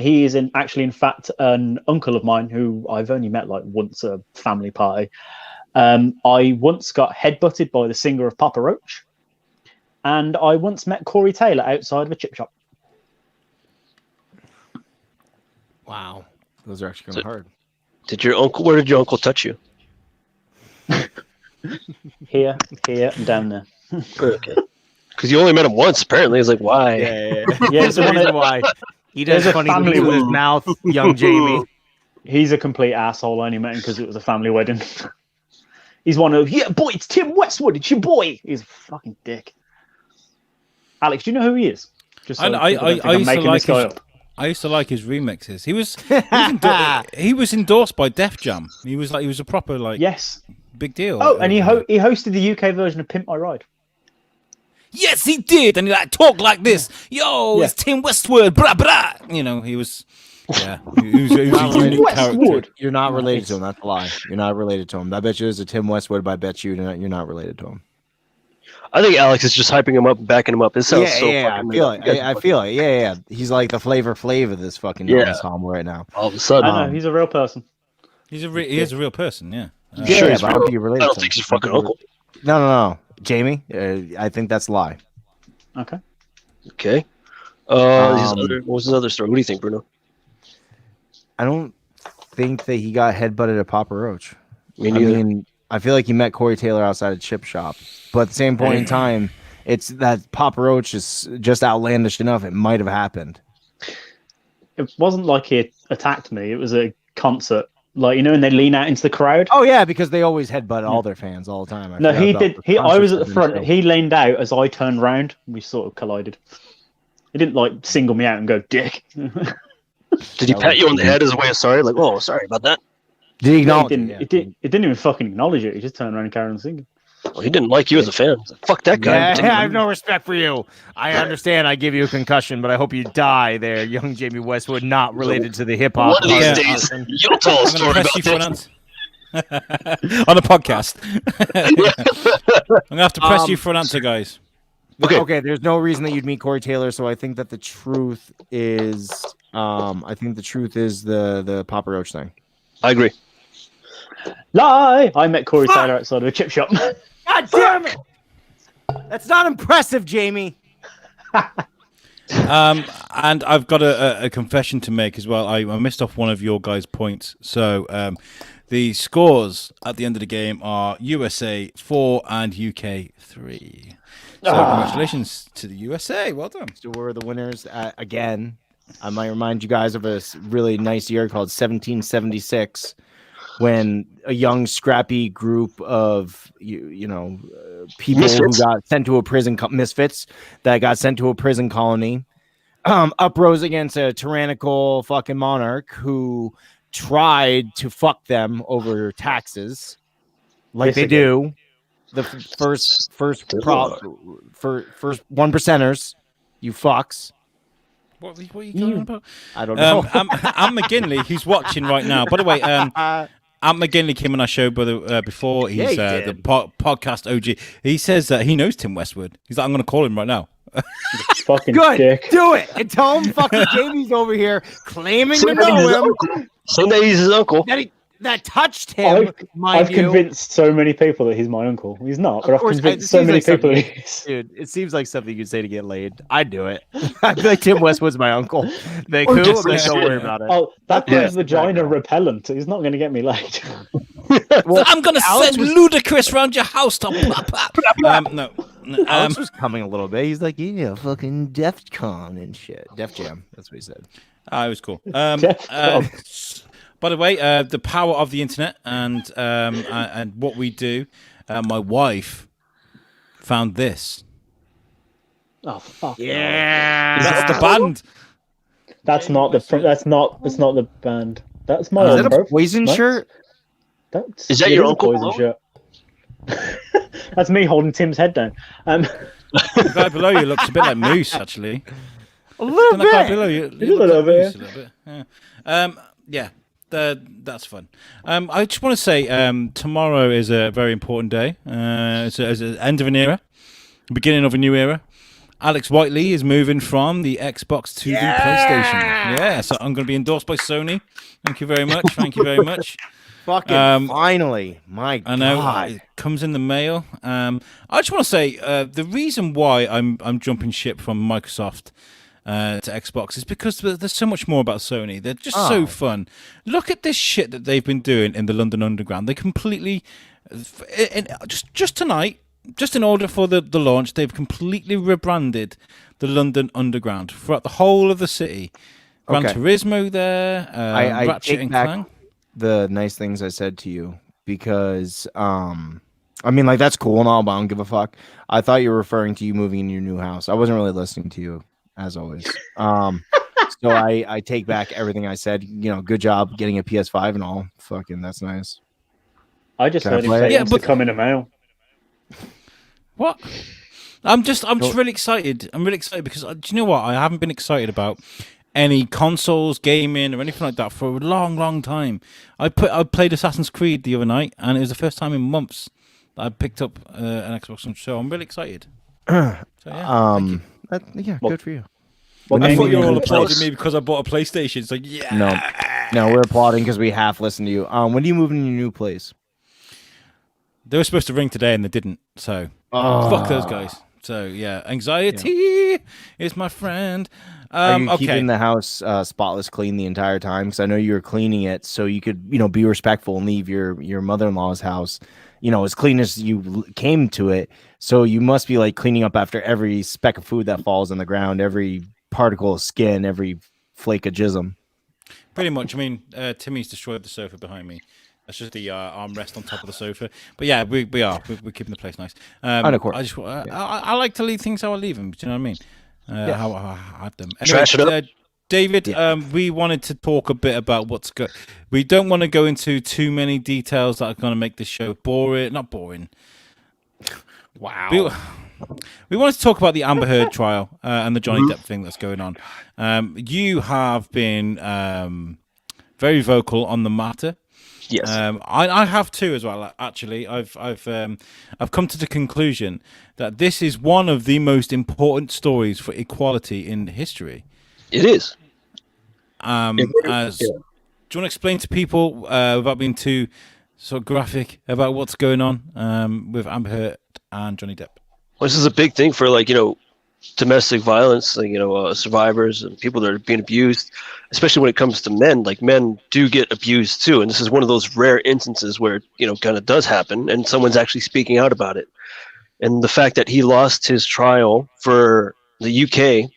He is in fact an uncle of mine who I've only met like once at a family party. I once got headbutted by the singer of Papa Roach, and I once met Corey Taylor outside of a chip shop. Wow, those are actually kind of hard. Where did your uncle touch you? Here, and down there. Okay. Because you only met him once, apparently. It's like, why? Yeah. There's the reason why. He does funny things with his mouth, young Jamie. He's a complete asshole. I only met him because it was a family wedding. He's one of, yeah, boy, it's Tim Westwood. It's your boy. He's a fucking dick. Alex, do you know who he is? Just so I used to like his remixes. He was endorsed by Def Jam. He was a proper big deal. Oh, and he hosted the UK version of Pimp My Ride. Yes, he did, and he talked like this. Yo, it's Tim Westwood, blah blah. You know, he was. Yeah, he was a unique character. You're not related to him. That's a lie. You're not related to him. I bet you there's a Tim Westwood, but I bet you're not related to him. I think Alex is just hyping him up and backing him up. It sounds so fucking. I feel it. Yeah. He's like the Flavor Flav of this fucking ensemble right now. All of a sudden, I know he's a real person. He is a real person. Yeah. Sure, but I don't think you're related. I don't think he's your fucking uncle. No. Jamie, I think that's a lie. Okay. What was his other story? What do you think, Bruno? I don't think that he got headbutted at Papa Roach. Me neither. I feel like he met Corey Taylor outside a chip shop. But at the same point in time, it's that Papa Roach is just outlandish enough. It might have happened. It wasn't like he attacked me. It was a concert. Like, you know, and they lean out into the crowd. Oh yeah, because they always headbutt all their fans all the time. No, he did. I was at the front. He leaned out as I turned round. We sort of collided. He didn't like single me out and go, "Dick." Did he pat you on the head as a way of sorry? Like, oh, sorry about that. Did he acknowledge? It didn't even fucking acknowledge it. He just turned around and carried on singing. Well, he didn't like you as a fan. Fuck that guy. Yeah, I have no respect for you. I understand I give you a concussion, but I hope you die there, young Jamie Westwood, not related to the hip hop. One of these Yeah, days, you'll tell a I'm story going to about press you for an this. answer. On a podcast. I'm going to have to press you for an answer, guys. Okay, there's no reason that you'd meet Corey Taylor, so I think that the truth is, the Papa Roach thing. I agree. Lie! I met Corey Taylor outside of a chip shop. God damn it! That's not impressive, Jamie. And I've got a confession to make as well. I missed off one of your guys' points. So the scores at the end of the game are USA 4 and UK 3. So congratulations to the USA. Well done. So we're the winners again. I might remind you guys of a really nice year called 1776, when a young, scrappy group of people Misfits. who got sent to a prison, misfits that got sent to a prison colony, uprose against a tyrannical fucking monarch who tried to fuck them over taxes, like they do. The first one percenters, you fucks. What are you talking about? I don't know. Ant McGinley, who's watching right now. By the way, Ant McGinley came on our show before. He's he the did. podcast OG. He says that he knows Tim Westwood. He's like, I'm going to call him right now. Fucking Good, dick. do it, and tell him fucking Jamie's over here claiming to know him. Sunday he's his uncle. That touched him. I've convinced so many people that he's my uncle. He's not, but I've convinced so many people that he is. Dude, it seems like something you'd say to get laid. I'd do it. I'd be like, Tim Westwood's my uncle. They cool. just Like, don't worry about it. Oh, that Yeah. is vagina repellent. He's not going to get me laid. Well, I'm going to Alex send Ludacris round your house to no. Alex was coming a little bit. He's like, fucking Def Con and shit. Def Jam. That's what he said. It was cool. Jeff, By the way, the power of the internet and what we do. My wife found this. oh fuck! Yeah. That's the band. That's not the. That's not. It's not the band. That's my. Is own that a bro. Poison What? shirt? That's, Is that it your a uncle, Poison Mo? shirt. That's me holding Tim's head down. The guy below you looks a bit like Moose, actually. A little The guy bit. below you, A little bit. Moose a little bit. Yeah. That's fun. I just want to say tomorrow is a very important day. It's the end of an era, beginning of a new era. Alex Whiteley is moving from the Xbox to the PlayStation. Yeah, so I'm going to be endorsed by Sony. Thank you very much. Thank you very much. Fucking finally. My God. I know it comes in the mail. I just want to say the reason why I'm jumping ship from Microsoft to Xbox is because there's so much more about Sony. They're just so fun. Look at this shit that they've been doing in the London Underground. They completely, just tonight, just in order for the launch, they've completely rebranded the London Underground throughout the whole of the city. Gran Turismo there, I Ratchet take and back Clank. the nice things I said to you because I mean, like, that's cool and all, but I don't give a fuck. I thought you were referring to you moving in your new house. I wasn't really listening to you, as always. So I take back everything I said. Good job getting a PS5 and all. Fucking, that's nice. I just Can I heard him play say it? he Yeah, wants but- to come in the mail. What? I'm just really excited. I'm really excited because do you know what? I haven't been excited about any consoles, gaming, or anything like that for a long, long time. I played Assassin's Creed the other night, and it was the first time in months that I picked up an Xbox. So I'm really excited. So, yeah, thank you. Good for you. What I game thought are you were all gonna play? applauding me because I bought a PlayStation. It's like, yeah. No, we're applauding because we half listened to you. When do you move in your new place? They were supposed to ring today and they didn't. So fuck those guys. So yeah, anxiety is my friend. Are you Okay. keeping the house spotless clean the entire time? Because I know you were cleaning it so you could, be respectful and leave your mother-in-law's house, as clean as you came to it. So you must be like cleaning up after every speck of food that falls on the ground, every particle of skin, every flake of jism. Pretty much. I mean, Timmy's destroyed the sofa behind me. That's just the armrest on top of the sofa. But yeah, we're keeping the place nice. And of course. I like to leave things how I leave them. Do you know what I mean? How I have them. Trash it up. David, we wanted to talk a bit about what's good. We don't want to go into too many details that are going to make this show boring. Not boring. Wow. We wanted to talk about the Amber Heard trial and the Johnny Depp thing that's going on. You have been very vocal on the matter. Yes. I have too as well. Actually, I've come to the conclusion that this is one of the most important stories for equality in history. It is. Do you want to explain to people without being too sort of graphic about what's going on with Amber Heard and Johnny Depp? Well, this is a big thing for domestic violence, survivors and people that are being abused, especially when it comes to men. Like, men do get abused too, and this is one of those rare instances where kind of does happen, and someone's actually speaking out about it. And the fact that he lost his trial for the UK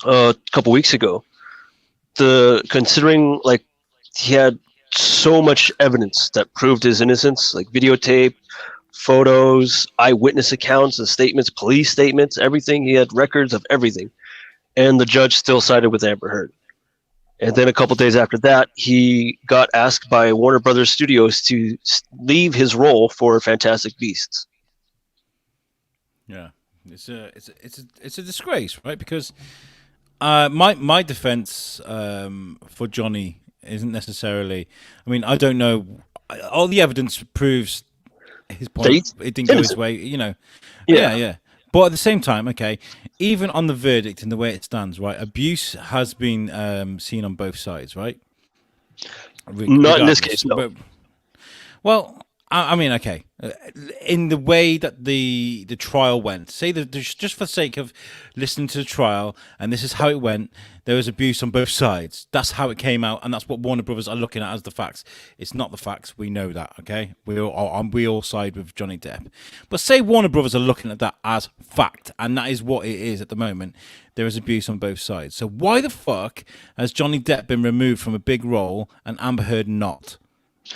a couple weeks ago, considering like he had so much evidence that proved his innocence, like videotape, photos, eyewitness accounts, and statements, police statements, everything. He had records of everything, and the judge still sided with Amber Heard. And then a couple days after that, he got asked by Warner Brothers Studios to leave his role for Fantastic Beasts. Yeah, it's a disgrace, right? Because my defense for Johnny isn't necessarily. I mean, I don't know. All the evidence proves his point. It didn't go his way, Yeah. But at the same time, okay, even on the verdict and the way it stands, right, abuse has been seen on both sides, right? Not in this case, no. But, well, I mean, okay, in the way that the trial went, say that just for the sake of listening to the trial, and this is how it went, there was abuse on both sides. That's how it came out, and that's what Warner Brothers are looking at as the facts. It's not the facts. We know that, okay? We all side with Johnny Depp. But say Warner Brothers are looking at that as fact, and that is what it is at the moment. There is abuse on both sides. So why the fuck has Johnny Depp been removed from a big role and Amber Heard not?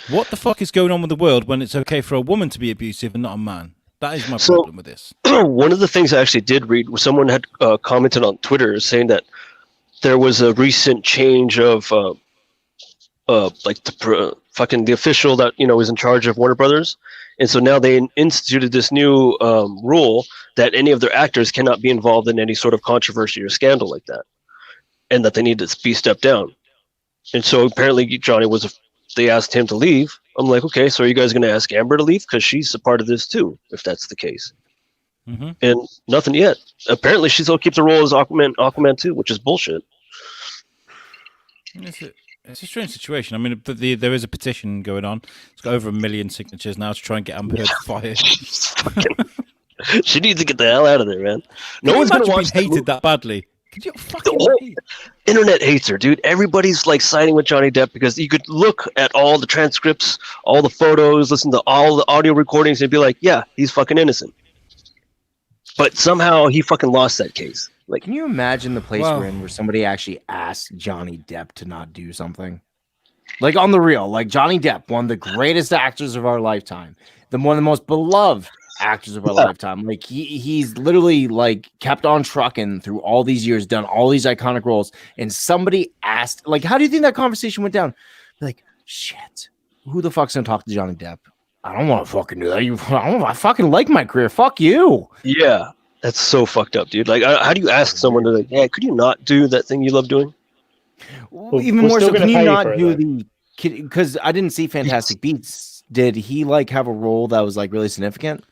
What the fuck is going on with the world when it's okay for a woman to be abusive and not a man? That is my problem with this. One of the things I actually did read was someone had commented on Twitter saying that there was a recent change of the official that was in charge of Warner Brothers, and so now they instituted this new rule that any of their actors cannot be involved in any sort of controversy or scandal like that, and that they need to be stepped down. And so apparently Johnny they asked him to leave. I'm like, okay, so are you guys going to ask Amber to leave? Because she's a part of this too, if that's the case. Mm-hmm. And nothing yet. Apparently she still keeps the role as Aquaman too, which is bullshit. It's a strange situation. I mean, there is a petition going on. It's got over 1 million signatures now to try and get Amber Heard fired. She needs to get the hell out of there, man. No one's going to watch hated that badly. Could you fucking internet hates her, dude. Everybody's like siding with Johnny Depp because you could look at all the transcripts, all the photos, listen to all the audio recordings, and be like, yeah, he's fucking innocent. But somehow he fucking lost that case. Like, can you imagine the place we're in where somebody actually asked Johnny Depp to not do something? Like, on the real, like Johnny Depp, one of the greatest actors of our lifetime, one of the most beloved actors of our lifetime. Like, he's literally like kept on trucking through all these years, done all these iconic roles, and somebody asked, like, how do you think that conversation went down? Like, shit, who the fuck's gonna talk to Johnny Depp? I don't want to fucking do that. I fucking like my career. Fuck you. Yeah, that's so fucked up, dude. Like, how do you ask someone to, like, yeah, could you not do that thing you love doing? Even more so, can you not do because I didn't see Fantastic Beasts. Did he like have a role that was like really significant?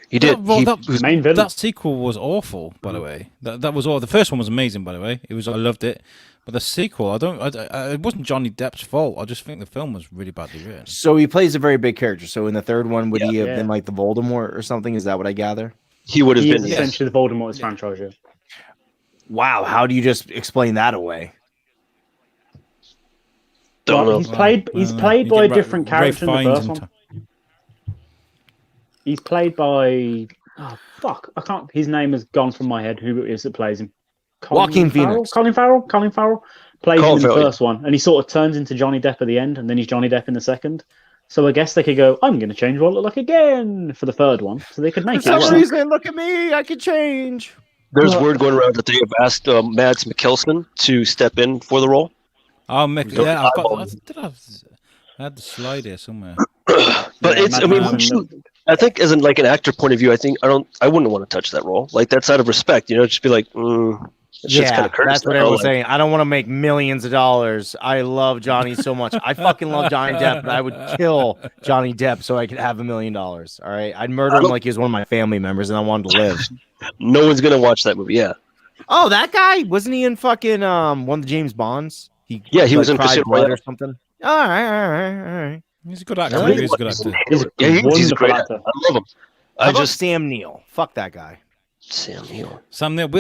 He did. That sequel was awful, by the way. That was all. The first one was amazing, by the way. I loved it. But the sequel, it wasn't Johnny Depp's fault. I just think the film was really badly written. So he plays a very big character. So in the third one, would he have been like the Voldemort or something? Is that what I gather? He would have been essentially the Voldemort's franchise. Yeah. Wow, how do you just explain that away? Don't know. He's played by a different character in the first one. He's played by I can't. His name has gone from my head. Who it is that plays him? Joaquin Phoenix. Colin Farrell plays him in the first one, and he sort of turns into Johnny Depp at the end, and then he's Johnny Depp in the second. So I guess they could go, I'm going to change what I look like again for the third one, so they could make For some reason, look at me, I could change. There's word going around that they have asked Mads Mikkelsen to step in for the role. Oh, I had the slide here somewhere. But I think as like an actor point of view, I wouldn't want to touch that role. Like that's out of respect, just be like, that shit's kind of cursed. That's what everyone's saying. I don't want to make millions of dollars. I love Johnny so much. I fucking love Johnny Depp, but I would kill Johnny Depp so I could have $1 million. All right, I'd murder him like he was one of my family members, and I wanted to live. No one's gonna watch that movie. Yeah. Oh, that guy wasn't he in fucking one of the James Bonds? He was in Cried Casino Blood Royale or something. All right. He's a good actor. Really? He's a good actor. He's a great actor. I love him. How about Sam Neill? Fuck that guy. Sam Neill.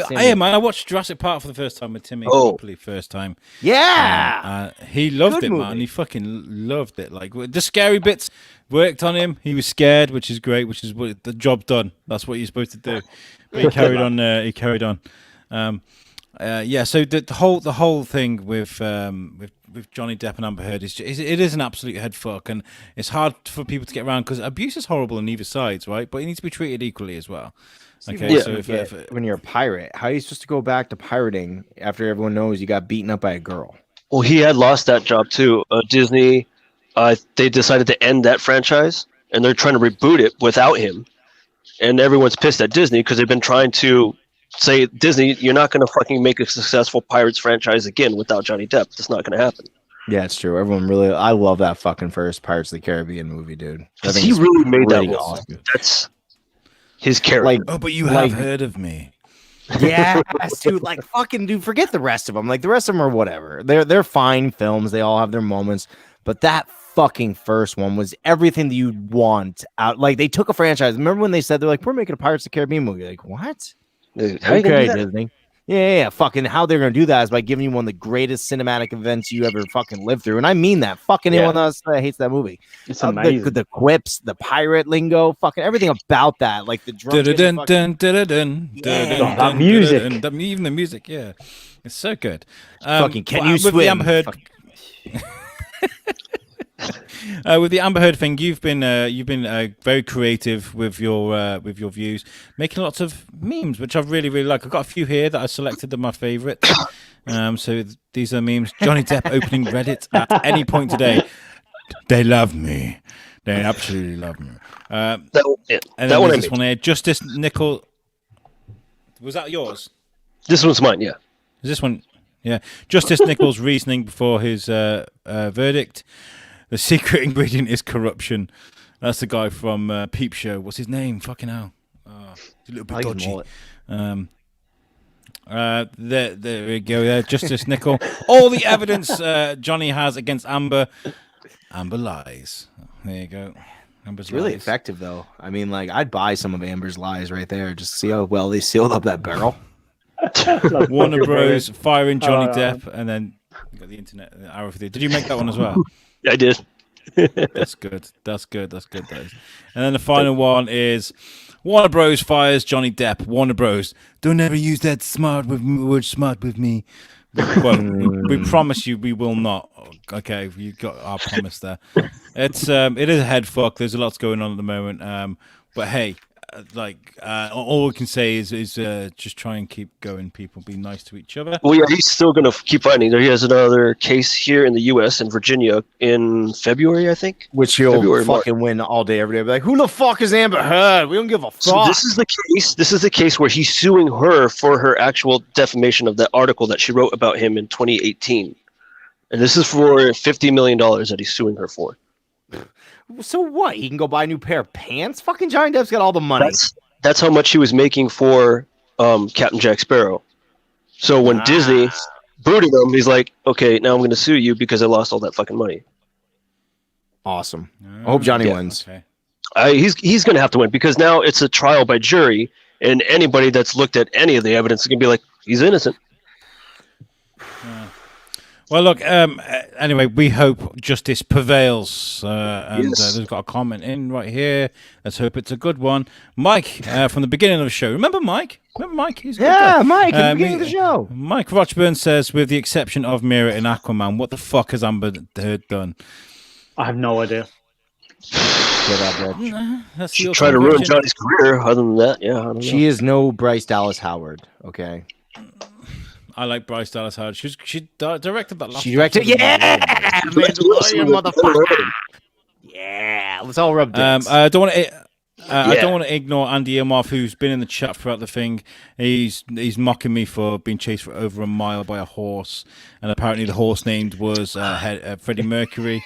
Hey man, I watched Jurassic Park for the first time with Timmy. Properly, first time. Yeah. He loved Good it, movie. man. He fucking loved it. Like the scary bits worked on him. He was scared, which is great. Which is what the job's done. That's what you're supposed to do. But he carried on. He carried on. So the whole thing with Johnny Depp and Amber Heard it is an absolute head fuck, and it's hard for people to get around because abuse is horrible on either sides, right? But it needs to be treated equally as well. Okay, so when you're a pirate, how are you supposed to go back to pirating after everyone knows you got beaten up by a girl? Well, he had lost that job too. Disney, they decided to end that franchise, and they're trying to reboot it without him. And everyone's pissed at Disney because they've been trying to say, Disney, you're not going to fucking make a successful Pirates franchise again without Johnny Depp. That's not going to happen. Yeah, it's true. I love that fucking first Pirates of the Caribbean movie, dude. He really made that role. Awesome. That's his character. But you have heard of me. Yeah, dude. Like, fucking, dude. Forget the rest of them. Like, the rest of them are whatever. They're fine films. They all have their moments. But that fucking first one was everything that you'd want out. Like, they took a franchise. Remember when they said they're like, we're making a Pirates of the Caribbean movie? Like, what? Dude, Okay, Disney. Yeah. Fucking how they're gonna do that is by giving you one of the greatest cinematic events you ever fucking lived through, and I mean that. Fucking anyone else that hates that movie. It's amazing. The quips, the pirate lingo, fucking everything about that. Like the drum. That music. Even the music, yeah, it's so good. Fucking can you swim? With the Amber Heard thing, you've been very creative with your views, making lots of memes, which I really like. I've got a few here that I selected as my favourites. So these are memes. Johnny Depp opening Reddit at any point today. They love me. They absolutely love me. And then there's this one here. Justice Nickel. Was that yours? This one's mine. Yeah. Is this one? Yeah. Justice Nichols' reasoning before his verdict. The secret ingredient is corruption. That's the guy from Peep Show. What's his name? Fucking hell. He's a little bit dodgy. There we go. There, Justice Nickel. All the evidence Johnny has against Amber. Amber lies. There you go. Amber's really lies. effective, though. I mean, like, I'd buy some of Amber's lies right there. Just see how well they sealed up that barrel. Warner Bros. Firing Johnny Depp, and then you got the internet arrow for you. Did you make that one as well? I did. That's good. And then the final one is Warner Bros. Fires Johnny Depp. Warner Bros. Don't ever use that word smart with me. Well, we promise you we will not. Okay, you got our promise there. It is a head fuck. There's a lot going on at the moment. But hey, all we can say is just try and keep going. People, be nice to each other. Well, yeah, he's still gonna keep fighting. He has another case here in the U.S. in Virginia in February, I think. Which he'll fucking win all day, every day. Be like, who the fuck is Amber Heard? We don't give a fuck. So this is the case. This is the case where he's suing her for her actual defamation of that article that she wrote about him in 2018, and this is for $50 million that he's suing her for. So what? He can go buy a new pair of pants? Fucking Johnny Depp's got all the money. That's how much he was making for Captain Jack Sparrow. So when Disney booted him, he's like, okay, now I'm going to sue you because I lost all that fucking money. Awesome. I hope Johnny wins. Okay. He's going to have to win because now it's a trial by jury, and anybody that's looked at any of the evidence is going to be like, he's innocent. Well, look. Anyway, we hope justice prevails. They've got a comment in right here. Let's hope it's a good one. Mike from the beginning of the show. Remember Mike? He's Mike at the beginning of the show. Mike Rochburn says, with the exception of Mira and Aquaman, what the fuck has Amber Heard done? I have no idea. She tried to ruin Johnny's career. Other than that, yeah, I don't know. She is no Bryce Dallas Howard. Okay. I like Bryce Dallas Howard. She directed that last. She directed, Mandalorian, motherfucker. Yeah, let's all rub dicks. I don't want to. I don't want to ignore Andy Ilmarf, who's been in the chat throughout the thing. He's mocking me for being chased for over a mile by a horse, and apparently the horse named was Freddie Mercury.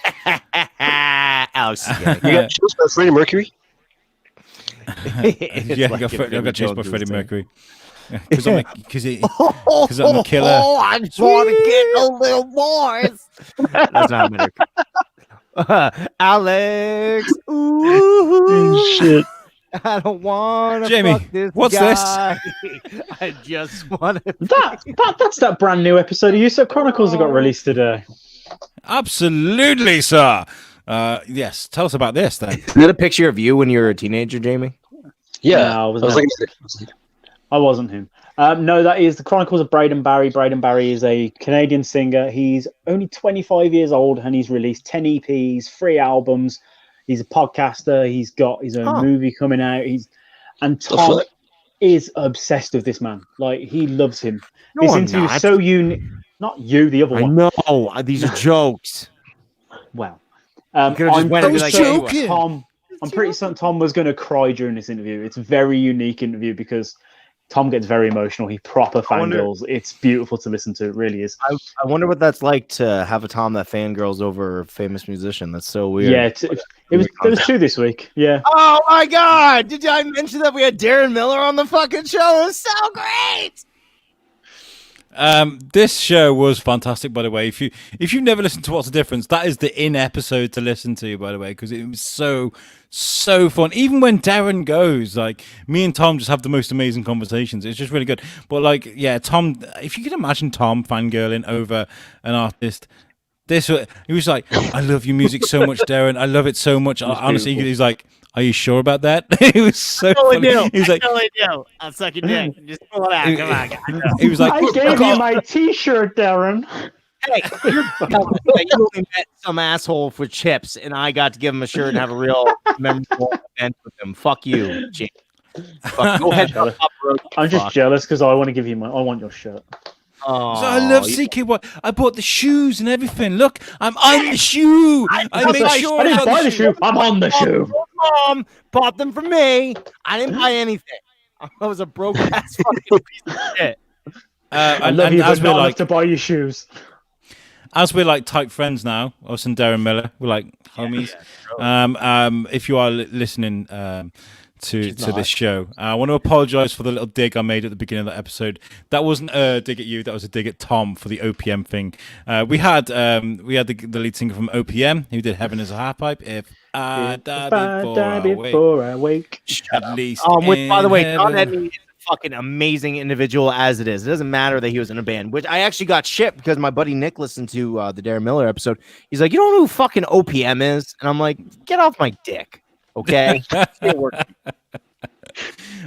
Alex, You got chased by Freddie Mercury? I got chased by Freddie Mercury. Because I'm a killer. Oh, I just want to get a little more. That's not American. Alex. Ooh, Shit. I don't want to Jamie, fuck this what's guy. I just want to. That's that brand new episode of USUK Chronicles that got released today. Absolutely, sir. Yes, tell us about this then. Is that a picture of you when you were a teenager, Jamie? Yeah. No, I I was was not. like, I wasn't him. No, that is the Chronicles of Braden Barry. Braden Barry is a Canadian singer. He's only 25 years old and he's released 10 EPs, 3 albums. He's a podcaster. He's got his own movie coming out. And Tom fuck? is obsessed with this man. Like, he loves him. No, This I'm interview not. is so unique. Not you, the other I one. know. These are jokes. Well, could've just went and be like, joking. Tom. I'm pretty certain Tom was going to cry during this interview. It's a very unique interview because Tom gets very emotional. He proper fangirls. It's beautiful to listen to. It really is. I wonder what that's like to have a Tom that fangirls over a famous musician. That's so weird. Yeah, there was 2 this week. Yeah. Oh my God! Did I mention that we had Darren Miller on the fucking show? It was so great. This show was fantastic, by the way. If you've never listened to What's the Difference, that is the in episode to listen to, by the way, because it was so fun. Even when Darren goes, like, me and Tom just have the most amazing conversations. It's just really good. But like, yeah, Tom, if you can imagine Tom fangirling over an artist, he was like, I love your music so much, Darren. I love it so much. Honestly, he's like, are you sure about that? It was so funny. He was like, totally do. I'll suck your dick. Just pull it out. Come on. he was like, I gave you my T-shirt, Darren. Hey, you only met some asshole for chips, and I got to give him a shirt and have a real memorable event with him. Fuck you, Jim. Fuck, go ahead. I'm just jealous because I want to give you I want your shirt. Oh, so I love CKY. I bought the shoes and everything. Look, I'm on the shoe. I made sure I didn't was on buy the shoe. I'm on the shoe. Mom bought them for me. I didn't buy anything. I was a broke ass fucking piece of shit. I love you, but not enough to buy your shoes. As we're like tight friends now, us and Darren Miller, we're like homies. If you are listening to this show, I want to apologize for the little dig I made at the beginning of the episode. That wasn't a dig at you, that was a dig at Tom for the OPM thing. We had the lead singer from OPM who did Heaven is a Half Pipe. If I die before I wake, at least. Which, by the way, Don heaven. Edney is a fucking amazing individual as it is. It doesn't matter that he was in a band, which I actually got shit because my buddy Nick listened to the Darren Miller episode. He's like, you don't know who fucking OPM is? And I'm like, get off my dick. Okay.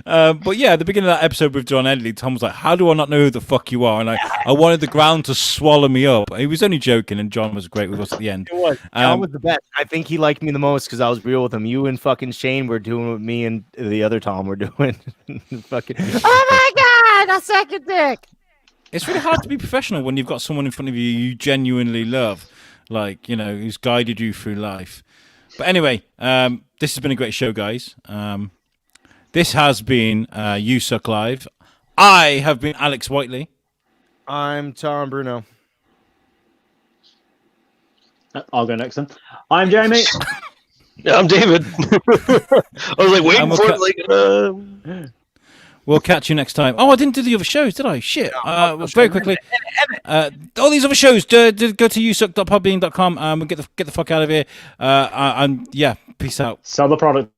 But yeah, at the beginning of that episode with John Edley, Tom was like, how do I not know who the fuck you are? And I wanted the ground to swallow me up. He was only joking, and John was great with us at the end. It was. John was the best. I think he liked me the most because I was real with him. You and fucking Shane were doing what me and the other Tom were doing. Fucking, oh my God, I'll suck your dick. It's really hard to be professional when you've got someone in front of you you genuinely love, like, you know, who's guided you through life. But anyway, this has been a great show, guys. This has been USUK Live. I have been Alex Whiteley. I'm Tom Bruno. I'll go next then. I'm Jamie. Yeah, I'm David. I was like waiting for it. We'll catch you next time. Oh, I didn't do the other shows, did I? Shit. Very quickly. All these other shows, go to usuk.podbean.com and we'll get the fuck out of here. And yeah, peace out. Sell the product.